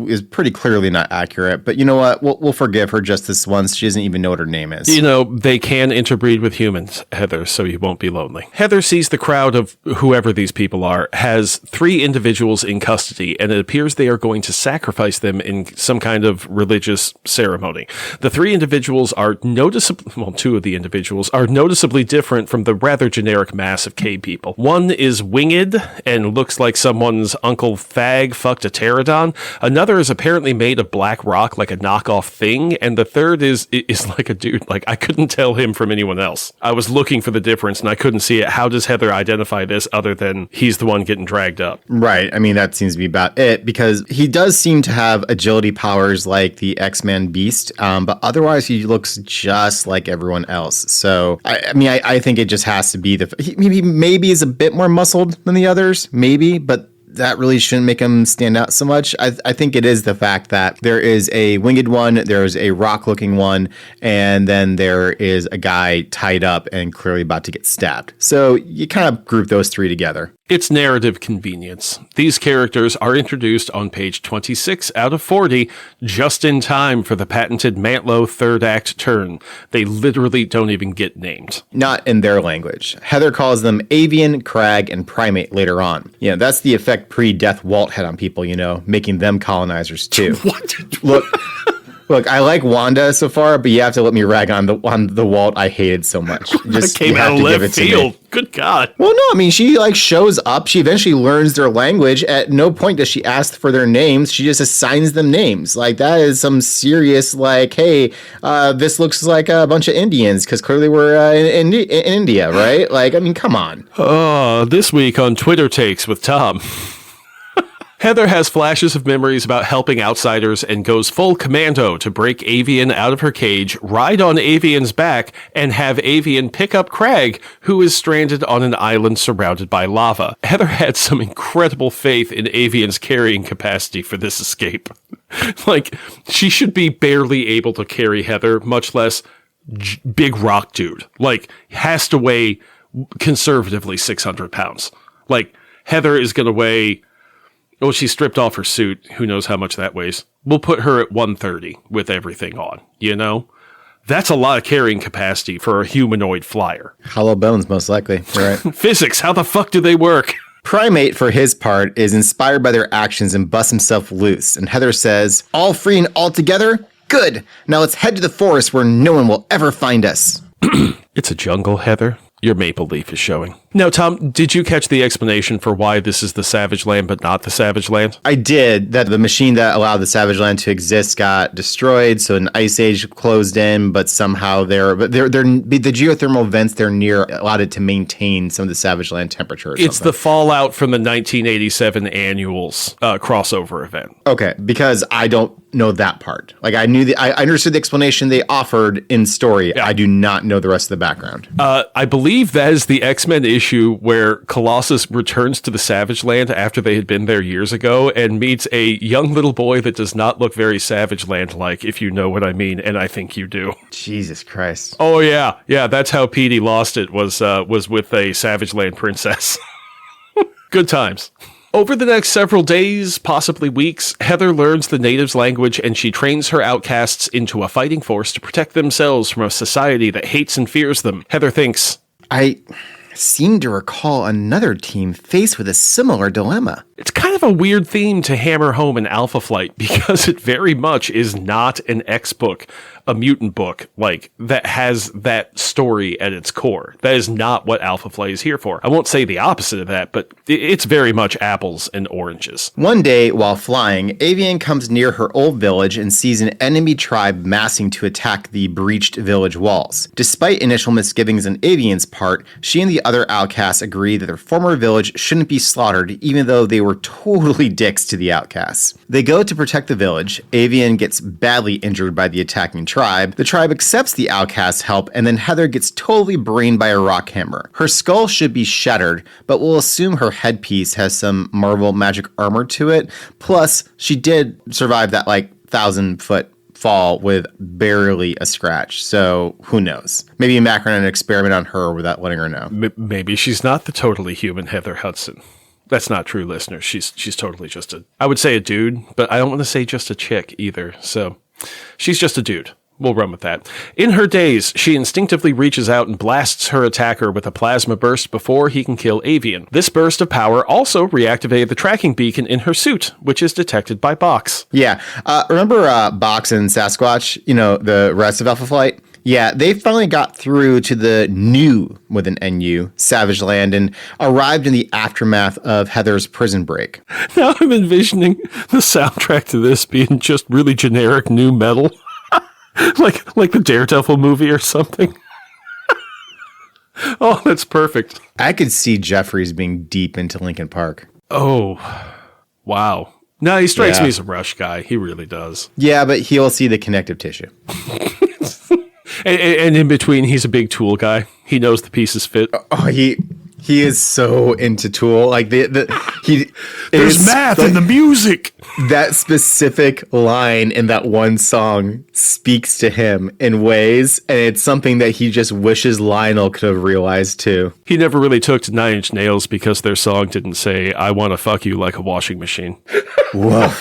is pretty clearly not accurate. But you know what? We'll forgive her just this once. She doesn't even know what her name is. They can interbreed with humans, Heather, so you won't be lonely. Heather sees the crowd of whoever these people are has 3 individuals in custody, and it appears they are going to sacrifice them in some kind of religious ceremony. The 3 individuals are noticeably... Well, 2 of the individuals are noticeably different from the rather generic mass of cave people. One is winged and looks like someone's Uncle Fag fucked a pterodon. Another is apparently made of black rock, like a knockoff thing. And the third is like a dude. Like, I couldn't tell him from anyone else. I was looking for the difference and I couldn't see it. How does Heather identify this other than he's the one getting dragged up? Right. I mean, that seems to be about it, because he does seem to have agility powers like the X-Men Beast, but otherwise he looks just like everyone else. So I think it just has to be maybe is a bit more muscled than the others, maybe, but that really shouldn't make him stand out so much. I think it is the fact that there is a winged one, there is a rock looking one, and then there is a guy tied up and clearly about to get stabbed. So you kind of group those 3 together. It's narrative convenience. These characters are introduced on page 26 out of 40, just in time for the patented Mantlo third act turn. They literally don't even get named. Not in their language. Heather calls them avian, crag, and primate later on. That's the effect pre-death Walt had on people, making them colonizers too. What? Look, I like Wanda so far, but you have to let me rag on the Walt I hated so much. Just came out of left field. Good God. Well, no, I mean, she shows up. She eventually learns their language. At no point does she ask for their names. She just assigns them names. Like, that is some serious, hey, this looks like a bunch of Indians, because clearly we're in India, right? Like, I mean, come on. This week on Twitter Takes with Tom. Heather has flashes of memories about helping outsiders and goes full commando to break Avian out of her cage, ride on Avian's back, and have Avian pick up Crag, who is stranded on an island surrounded by lava. Heather had some incredible faith in Avian's carrying capacity for this escape. She should be barely able to carry Heather, much less big rock dude. Has to weigh conservatively 600 pounds. Heather is going to weigh... Well, she stripped off her suit. Who knows how much that weighs? We'll put her at 130 with everything on, That's a lot of carrying capacity for a humanoid flyer. Hollow bones, most likely. Right. Physics, how the fuck do they work? Primate, for his part, is inspired by their actions and busts himself loose. And Heather says, all free and all together? Good. Now let's head to the forest where no one will ever find us. It's a jungle, Heather. Your maple leaf is showing. Now, Tom, did you catch the explanation for why this is the Savage Land but not the Savage Land? I did. That the machine that allowed the Savage Land to exist got destroyed, so an ice age closed in, but somehow the geothermal vents they're near allowed it to maintain some of the Savage Land temperature. It's the fallout from the 1987 annuals crossover event. Okay, because I don't know that part. I understood the explanation they offered in story. Yeah. I do not know the rest of the background. I believe that is the X-Men issue where Colossus returns to the Savage Land after they had been there years ago and meets a young little boy that does not look very Savage Land-like, if you know what I mean, and I think you do. Jesus Christ. Oh, yeah. Yeah, that's how Petey lost it, was with a Savage Land princess. Good times. Over the next several days, possibly weeks, Heather learns the natives' language and she trains her outcasts into a fighting force to protect themselves from a society that hates and fears them. Heather thinks, I seem to recall another team faced with a similar dilemma. It's kind of a weird theme to hammer home in Alpha Flight because it very much is not an X book, a mutant book, like, that has that story at its core. That is not what Alpha Flight is here for. I won't say the opposite of that, but it's very much apples and oranges. One day, while flying, Avian comes near her old village and sees an enemy tribe massing to attack the breached village walls. Despite initial misgivings on Avian's part, she and the other outcasts agree that their former village shouldn't be slaughtered, even though they were totally dicks to the outcasts. They go to protect the village. Avian gets badly injured by the attacking tribe. The tribe accepts the outcast's help, and then Heather gets totally brained by a rock hammer. Her skull should be shattered, but we'll assume her headpiece has some Marvel magic armor to it. Plus, she did survive that 1,000-foot fall with barely a scratch. So who knows? Maybe Mac ran an experiment on her without letting her know. Maybe she's not the totally human Heather Hudson. That's not true, listeners. She's totally just I would say a dude, but I don't want to say just a chick either. So she's just a dude. We'll run with that. In her daze, she instinctively reaches out and blasts her attacker with a plasma burst before he can kill Avian. This burst of power also reactivated the tracking beacon in her suit, which is detected by Box. Yeah. Remember Box and Sasquatch, the rest of Alpha Flight? Yeah, they finally got through to the new, with an NU, Savage Land and arrived in the aftermath of Heather's prison break. Now I'm envisioning the soundtrack to this being just really generic new metal. like the Daredevil movie or something. Oh, that's perfect. I could see Jeffries being deep into Linkin Park. Oh, wow. No, he strikes me as a Rush guy. He really does. Yeah, but he'll see the connective tissue. And in between, he's a big Tool guy. He knows the pieces fit. Oh, he is so into Tool. There's math in the music. That specific line in that one song speaks to him in ways, and it's something that he just wishes Lionel could have realized too. He never really took to Nine Inch Nails because their song didn't say, I want to fuck you like a washing machine. Whoa.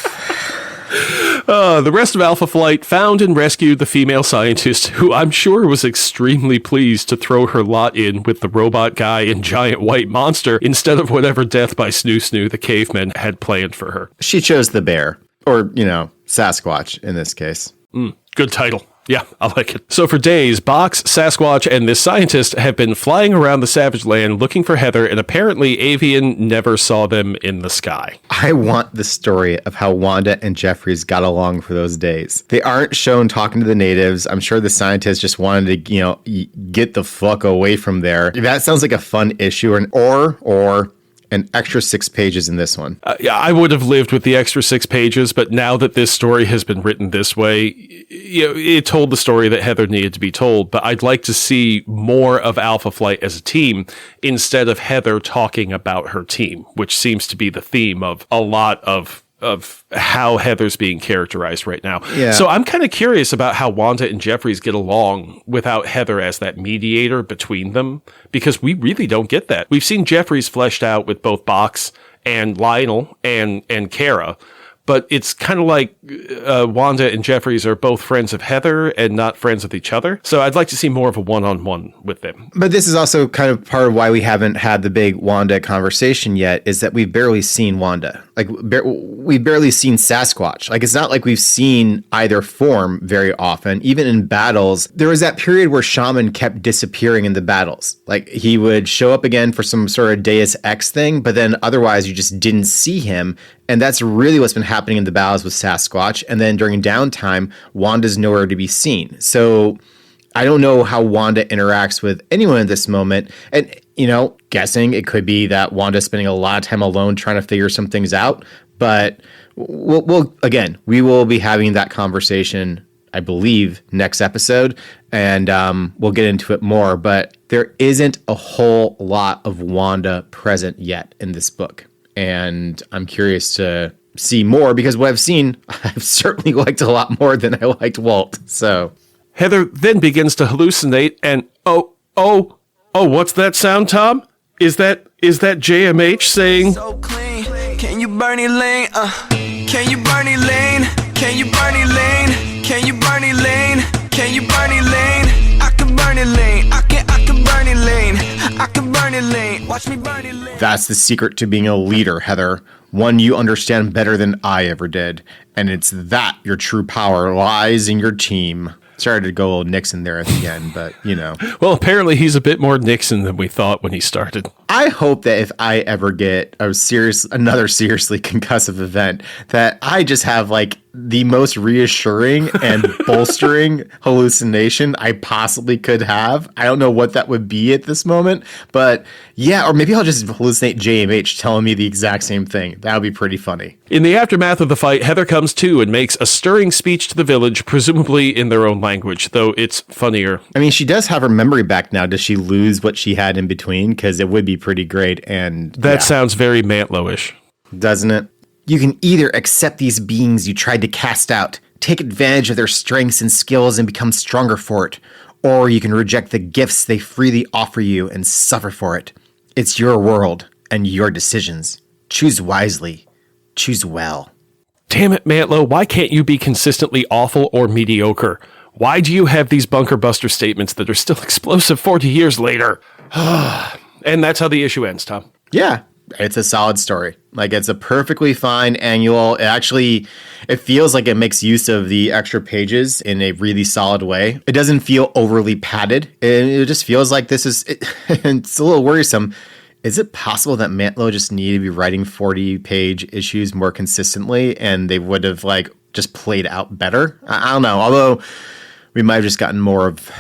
The rest of Alpha Flight found and rescued the female scientist, who I'm sure was extremely pleased to throw her lot in with the robot guy and giant white monster instead of whatever death by Snoo Snoo the caveman had planned for her. She chose the bear, or, Sasquatch in this case. Good title. Yeah, I like it. So for days, Box, Sasquatch, and this scientist have been flying around the Savage Land looking for Heather, and apparently Avian never saw them in the sky. I want the story of how Wanda and Jeffries got along for those days. They aren't shown talking to the natives. I'm sure the scientists just wanted to, get the fuck away from there. That sounds like a fun issue, or an extra 6 pages in this one. I would have lived with the extra 6 pages, but now that this story has been written this way, it told the story that Heather needed to be told. But I'd like to see more of Alpha Flight as a team instead of Heather talking about her team, which seems to be the theme of a lot of how Heather's being characterized right now. Yeah. So I'm kind of curious about how Wanda and Jeffries get along without Heather as that mediator between them, because we really don't get that. We've seen Jeffries fleshed out with both Box and Lionel and Kara, but it's kind of like Wanda and Jeffries are both friends of Heather and not friends with each other. So I'd like to see more of a one-on-one with them. But this is also kind of part of why we haven't had the big Wanda conversation yet, is that we've barely seen Wanda. We've barely seen Sasquatch. It's not like we've seen either form very often. Even in battles, there was that period where Shaman kept disappearing in the battles. He would show up again for some sort of Deus Ex thing, but then otherwise you just didn't see him. And that's really what's been happening in the battles with Sasquatch. And then during downtime, Wanda's nowhere to be seen. So I don't know how Wanda interacts with anyone at this moment. And, guessing it could be that Wanda's spending a lot of time alone trying to figure some things out. But we will be having that conversation, I believe, next episode. And we'll get into it more. But there isn't a whole lot of Wanda present yet in this book. And I'm curious to see more, because what I've seen, I've certainly liked a lot more than I liked Walt. So Heather then begins to hallucinate, and oh, what's that sound, Tom? Is that JMH saying, so clean, can't Bernie Lane? Can you Bernie Lane? Can you Bernie Lane? Can you Bernie Lane? Can you Bernie Lane? I can Bernie Lane. I can Bernie Lane. I can Bernie Lane. Watch me Bernie Lane. That's the secret to being a leader, Heather. One you understand better than I ever did. And it's that your true power lies in your team. Sorry to go a little Nixon there at the end, but, you know. Well, apparently he's a bit more Nixon than we thought when he started. I hope that if I ever get another seriously concussive event, that I just have like the most reassuring and bolstering hallucination I possibly could have. I don't know what that would be at this moment, but yeah, or maybe I'll just hallucinate JMH telling me the exact same thing. That would be pretty funny. In the aftermath of the fight, Heather comes to and makes a stirring speech to the village, presumably in their own language, though it's funnier. I mean, she does have her memory back now. Does she lose what she had in between? Because it would be pretty great. And that sounds very Mantlo-ish. Doesn't it? You can either accept these beings you tried to cast out, take advantage of their strengths and skills and become stronger for it, or you can reject the gifts they freely offer you and suffer for it. It's your world and your decisions. Choose wisely. Choose well. Damn it, Mantlo, why can't you be consistently awful or mediocre? Why do you have these bunker buster statements that are still explosive 40 years later? And that's how the issue ends, Tom. Yeah. It's a solid story. Like, it's a perfectly fine annual. It feels like it makes use of the extra pages in a really solid way. It doesn't feel overly padded. It just feels like it's a little worrisome. Is it possible that Mantlo just needed to be writing 40-page issues more consistently and they would have like just played out better? I don't know. Although we might have just gotten more of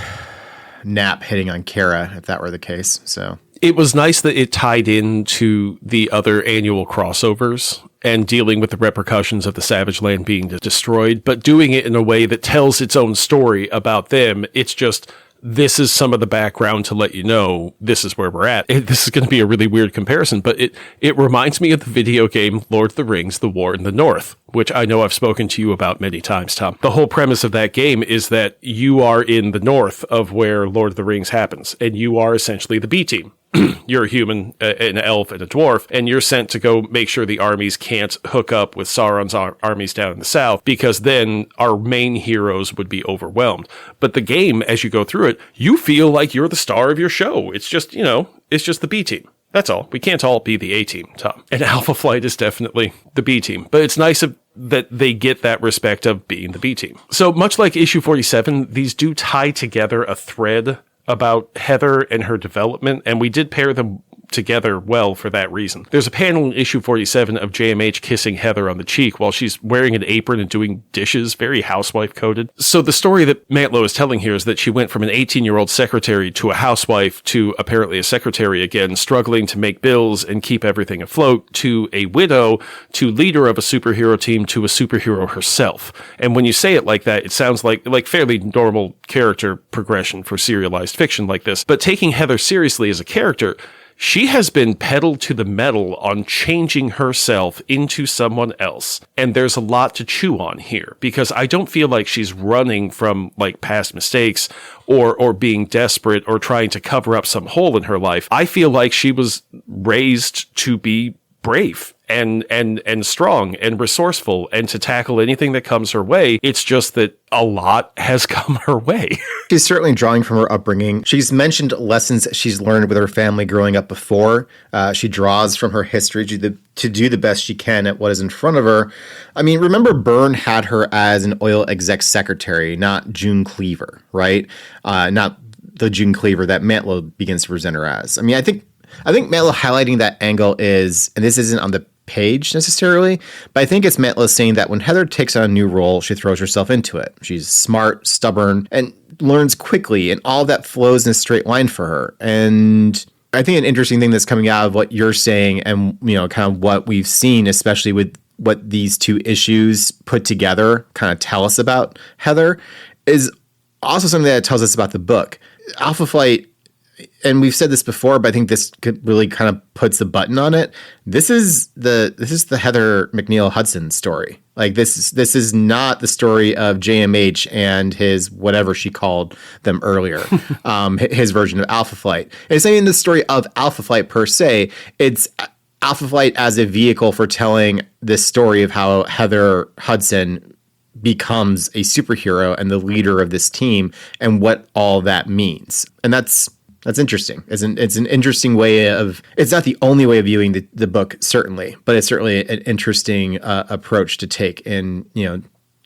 Nap hitting on Kara if that were the case. So it was nice that it tied into the other annual crossovers and dealing with the repercussions of the Savage Land being destroyed, but doing it in a way that tells its own story about them. It's just, this is some of the background to let you know this is where we're at. This is going to be a really weird comparison, but it reminds me of the video game Lord of the Rings, The War in the North, which I know I've spoken to you about many times, Tom. The whole premise of that game is that you are in the north of where Lord of the Rings happens, and you are essentially the B team. You're a human, an elf, and a dwarf, and you're sent to go make sure the armies can't hook up with Sauron's armies down in the south, because then our main heroes would be overwhelmed. But the game, as you go through it, you feel like you're the star of your show. It's just, it's just the B team. That's all. We can't all be the A team, Tom. And Alpha Flight is definitely the B team. But it's nice that they get that respect of being the B team. So much like issue 47, these do tie together a thread about Heather and her development, and we did pair them together well for that reason. There's a panel in issue 47 of JMH kissing Heather on the cheek while she's wearing an apron and doing dishes, very housewife coded. So the story that Mantlo is telling here is that she went from an 18-year-old secretary to a housewife to apparently a secretary again, struggling to make bills and keep everything afloat, to a widow, to leader of a superhero team, to a superhero herself. And when you say it like that, it sounds like fairly normal character progression for serialized fiction like this. But taking Heather seriously as a character, she has been pedaled to the metal on changing herself into someone else. And there's a lot to chew on here, because I don't feel like she's running from like past mistakes or being desperate or trying to cover up some hole in her life. I feel like she was raised to be brave and strong and resourceful and to tackle anything that comes her way. It's just that a lot has come her way. She's certainly drawing from her upbringing. She's mentioned lessons that she's learned with her family growing up before. She draws from her history to do the best she can at what is in front of her. I mean, remember Byrne had her as an oil exec secretary, not June Cleaver, right? Not the June Cleaver that Mantlo begins to present her as. I mean, I think Mantlo highlighting that angle is, and this isn't on the page necessarily, but I think it's Mantlo saying that when Heather takes on a new role, she throws herself into it. She's smart, stubborn, and learns quickly, and all that flows in a straight line for her. And I think an interesting thing that's coming out of what you're saying and, kind of what we've seen, especially with what these two issues put together kind of tell us about Heather, is also something that tells us about the book. Alpha Flight, and we've said this before, but I think this could really kind of puts the button on it. This is the Heather McNeil Hudson story. Like this is not the story of JMH and his whatever she called them earlier, his version of Alpha Flight. It's not even the story of Alpha Flight per se. It's Alpha Flight as a vehicle for telling this story of how Heather Hudson becomes a superhero and the leader of this team and what all that means. And that's interesting. It's an interesting way of, it's not the only way of viewing the book, certainly, but it's certainly an interesting approach to take in,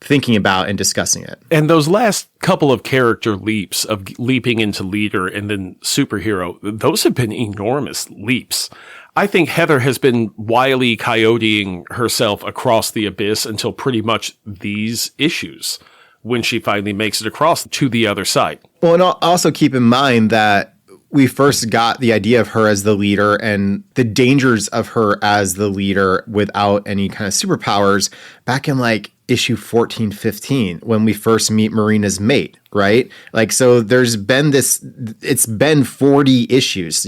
thinking about and discussing it. And those last couple of character leaps of leaping into leader and then superhero, those have been enormous leaps. I think Heather has been wily coyoteing herself across the abyss until pretty much these issues when she finally makes it across to the other side. Well, and also keep in mind that we first got the idea of her as the leader and the dangers of her as the leader without any kind of superpowers back in like issue 14, 15, when we first meet Marrina's mate, right? Like, so there's been it's been 40 issues,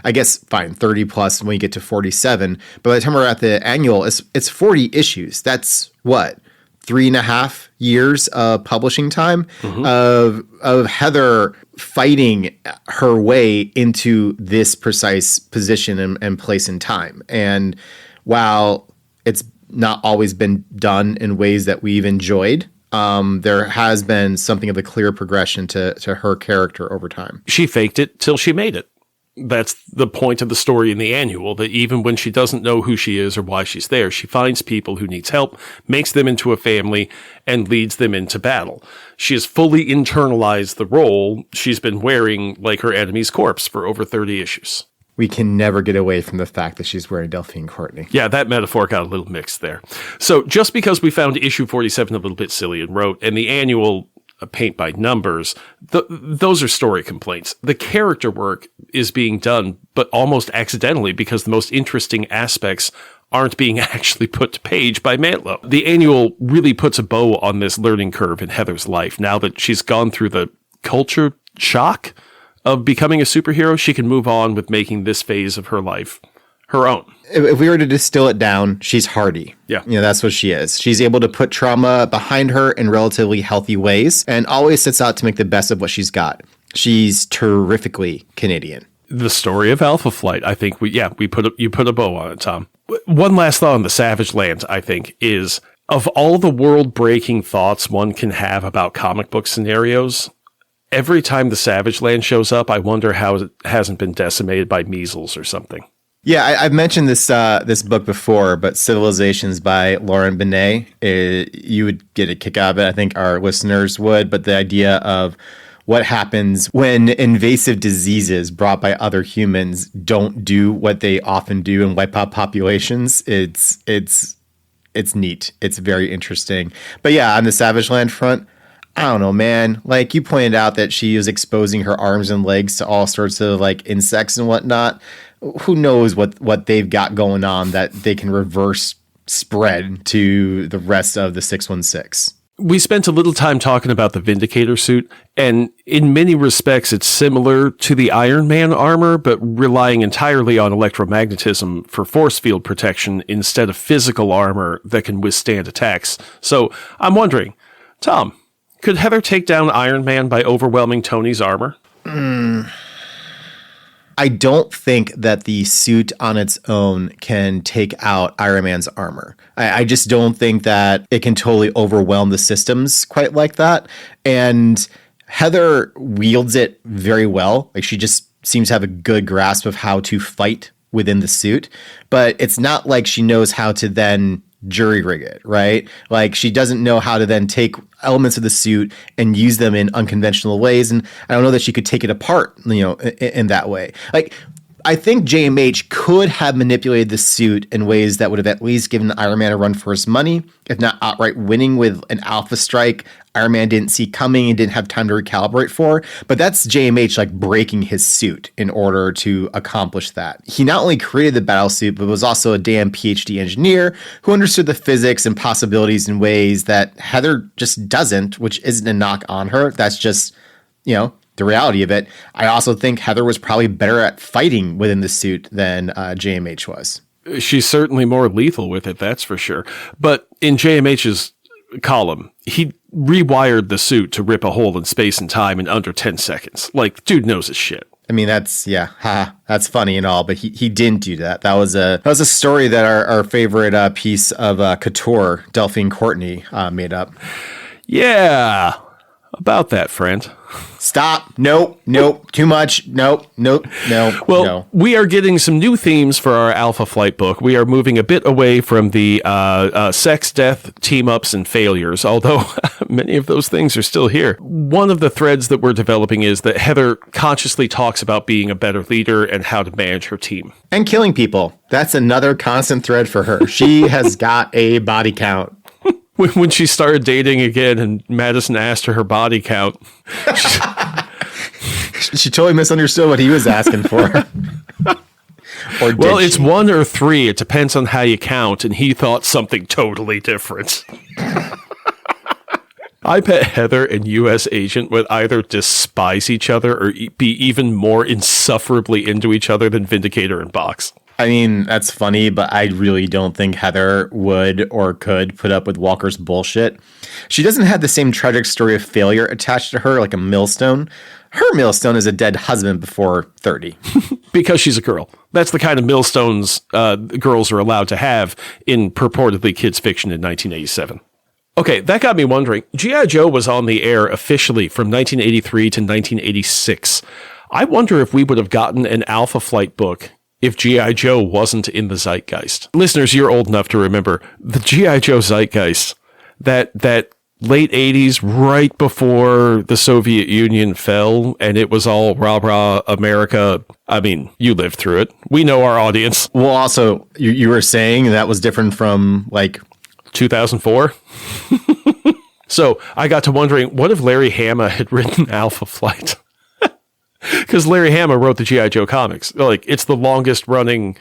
I guess, fine, 30 plus when we get to 47. But by the time we're at the annual, it's 40 issues. That's what? 3.5 years of publishing time of Heather fighting her way into this precise position and place in time. And while it's not always been done in ways that we've enjoyed, there has been something of a clear progression to her character over time. She faked it till she made it. That's the point of the story in the annual, that even when she doesn't know who she is or why she's there, she finds people who needs help, makes them into a family, and leads them into battle. She has fully internalized the role she's been wearing like her enemy's corpse for over 30 issues. We can never get away from the fact that she's wearing Delphine Courtney. Yeah, that metaphor got a little mixed there. So just because we found issue 47 a little bit silly and rote, and the annual paint by numbers, those are story complaints. The character work is being done, but almost accidentally, because the most interesting aspects aren't being actually put to page by Mantlo. The annual really puts a bow on this learning curve in Heather's life. Now that she's gone through the culture shock of becoming a superhero, she can move on with making this phase of her life her own. If we were to distill it down, she's hardy. Yeah. That's what she is. She's able to put trauma behind her in relatively healthy ways and always sets out to make the best of what she's got. She's terrifically Canadian. The story of Alpha Flight, I think you put a bow on it, Tom. One last thought on the Savage Land, I think, is of all the world-breaking thoughts one can have about comic book scenarios, every time the Savage Land shows up, I wonder how it hasn't been decimated by measles or something. Yeah, I've mentioned this book before, but Civilizations by Lauren Benet, you would get a kick out of it. I think our listeners would, but the idea of what happens when invasive diseases brought by other humans don't do what they often do and wipe out populations, it's neat. It's very interesting. But yeah, on the Savage Land front, I don't know, man. Like you pointed out that she was exposing her arms and legs to all sorts of like insects and whatnot. Who knows what they've got going on that they can reverse spread to the rest of the 616. We spent a little time talking about the Vindicator suit, and in many respects, it's similar to the Iron Man armor, but relying entirely on electromagnetism for force field protection instead of physical armor that can withstand attacks. So I'm wondering, Tom, could Heather take down Iron Man by overwhelming Tony's armor? I don't think that the suit on its own can take out Iron Man's armor. I just don't think that it can totally overwhelm the systems quite like that. And Heather wields it very well. Like she just seems to have a good grasp of how to fight within the suit. But it's not like she knows how to then jury rig it, right? Like she doesn't know how to then take elements of the suit and use them in unconventional ways. And I don't know that she could take it apart, in that way. Like I think JMH could have manipulated the suit in ways that would have at least given Iron Man a run for his money, if not outright winning with an alpha strike Iron Man didn't see coming and didn't have time to recalibrate for. But that's JMH like breaking his suit in order to accomplish that. He not only created the battle suit, but was also a damn PhD engineer who understood the physics and possibilities in ways that Heather just doesn't, which isn't a knock on her. That's just, the reality of it. I also think Heather was probably better at fighting within the suit than JMH was. She's certainly more lethal with it, that's for sure. But in JMH's column, he rewired the suit to rip a hole in space and time in under 10 seconds. Like, dude knows his shit. I mean, that's funny and all, but he didn't do that. That was a story that our favorite piece of couture, Delphine Courtney, made up. Yeah, about that, friend. Stop. Nope. Too much. Nope. Well, no. We are getting some new themes for our Alpha Flight book. We are moving a bit away from the sex, death, team-ups, and failures, although many of those things are still here. One of the threads that we're developing is that Heather consciously talks about being a better leader and how to manage her team. And killing people. That's another constant thread for her. She has got a body count. When she started dating again and Madison asked her body count. She totally misunderstood what he was asking for. Well, it's 1 or 3. It depends on how you count. And he thought something totally different. I bet Heather and U.S. Agent would either despise each other or be even more insufferably into each other than Vindicator and Box. I mean, that's funny, but I really don't think Heather would or could put up with Walker's bullshit. She doesn't have the same tragic story of failure attached to her like a millstone. Her millstone is a dead husband before 30. Because she's a girl. That's the kind of millstones girls are allowed to have in purportedly kids' fiction in 1987. Okay, that got me wondering. G.I. Joe was on the air officially from 1983 to 1986. I wonder if we would have gotten an Alpha Flight book if G.I. Joe wasn't in the zeitgeist. Listeners, you're old enough to remember the G.I. Joe zeitgeist, that late 80s, right before the Soviet Union fell, and it was all rah-rah America. I mean, you lived through it. We know our audience. Well, also, you were saying that was different from, like... 2004? So I got to wondering, what if Larry Hama had written Alpha Flight? Because Larry Hama wrote the G.I. Joe comics. Like, it's the longest running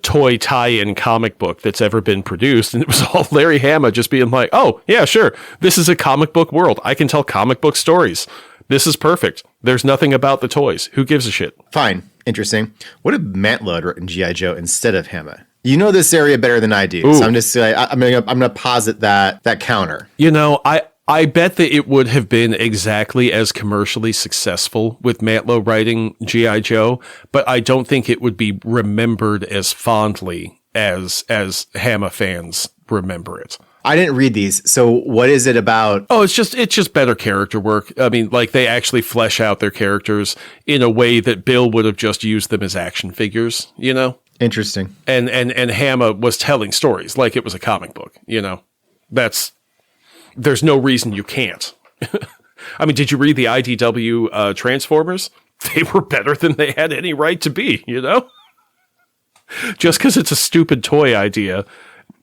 toy tie-in comic book that's ever been produced. And it was all Larry Hama just being like, oh, yeah, sure. This is a comic book world. I can tell comic book stories. This is perfect. There's nothing about the toys. Who gives a shit? Fine. Interesting. What if Mantlo had written G.I. Joe instead of Hama? You know this area better than I do. Ooh. So I'm just I'm gonna posit that counter. You know, I bet that it would have been exactly as commercially successful with Mantlo writing G.I. Joe, but I don't think it would be remembered as fondly as Hama fans remember it. I didn't read these, so what is it about? Oh, it's just better character work. I mean, like, they actually flesh out their characters in a way that Bill would have just used them as action figures, you know? Interesting. And Hama was telling stories like it was a comic book, you know? There's no reason you can't. I mean, did you read the IDW Transformers? They were better than they had any right to be, you know? Just because it's a stupid toy idea.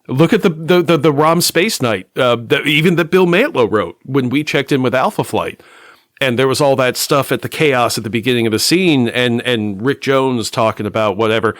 Look at the ROM Space Knight, even that Bill Mantlo wrote when we checked in with Alpha Flight. And there was all that stuff at the chaos at the beginning of the scene and Rick Jones talking about whatever.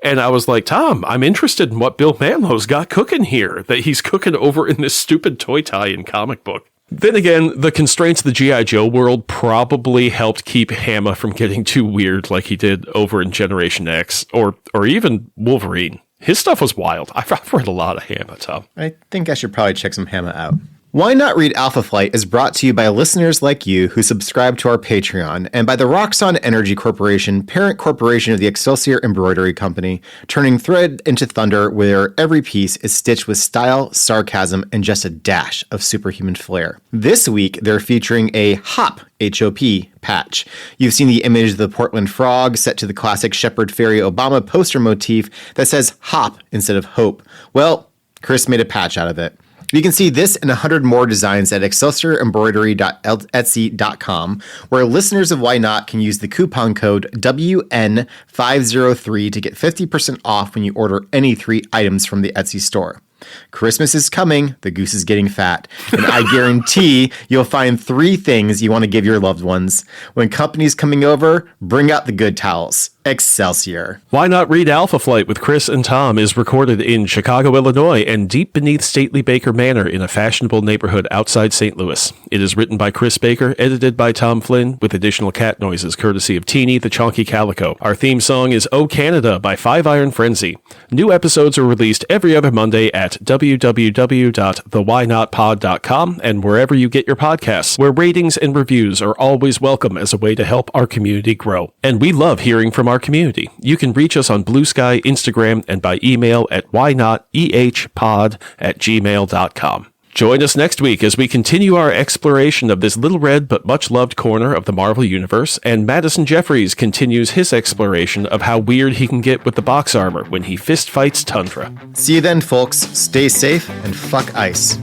And I was like, Tom, I'm interested in what Bill Mantlo's got cooking here, that he's cooking over in this stupid toy tie-in comic book. Then again, the constraints of the G.I. Joe world probably helped keep Hama from getting too weird like he did over in Generation X or even Wolverine. His stuff was wild. I've read a lot of Hama, Tom. I think I should probably check some Hama out. Why Not Read Alpha Flight is brought to you by listeners like you who subscribe to our Patreon and by the Roxxon Energy Corporation, parent corporation of the Excelsior Embroidery Company, turning thread into thunder where every piece is stitched with style, sarcasm, and just a dash of superhuman flair. This week, they're featuring a HOP, H-O-P, patch. You've seen the image of the Portland frog set to the classic Shepard Fairey Obama poster motif that says HOP instead of hope. Well, Chris made a patch out of it. You can see this and 100 more designs at excelsiorembroidery.etsy.com, where listeners of Why Not can use the coupon code WN503 to get 50% off when you order any 3 items from the Etsy store. Christmas is coming, the goose is getting fat, and I guarantee you'll find 3 things you want to give your loved ones. When company's coming over, bring out the good towels. Excelsior. Why Not Read Alpha Flight with Chris and Tom is recorded in Chicago, Illinois, and deep beneath stately Baker Manor in a fashionable neighborhood outside St. Louis. It is written by Chris Baker, edited by Tom Flynn, with additional cat noises courtesy of Teeny the Chonky Calico. Our theme song is Oh Canada by Five Iron Frenzy. New episodes are released every other Monday at www.thewhynotpod.com and wherever you get your podcasts, where ratings and reviews are always welcome as a way to help our community grow. And we love hearing from our community. You can reach us on Blue Sky, Instagram, and by email at whynotehpod@gmail.com. Join us next week as we continue our exploration of this little red but much loved corner of the Marvel Universe, and Madison Jeffries continues his exploration of how weird he can get with the box armor when he fist fights Tundra. See you then, folks. Stay safe and fuck ice.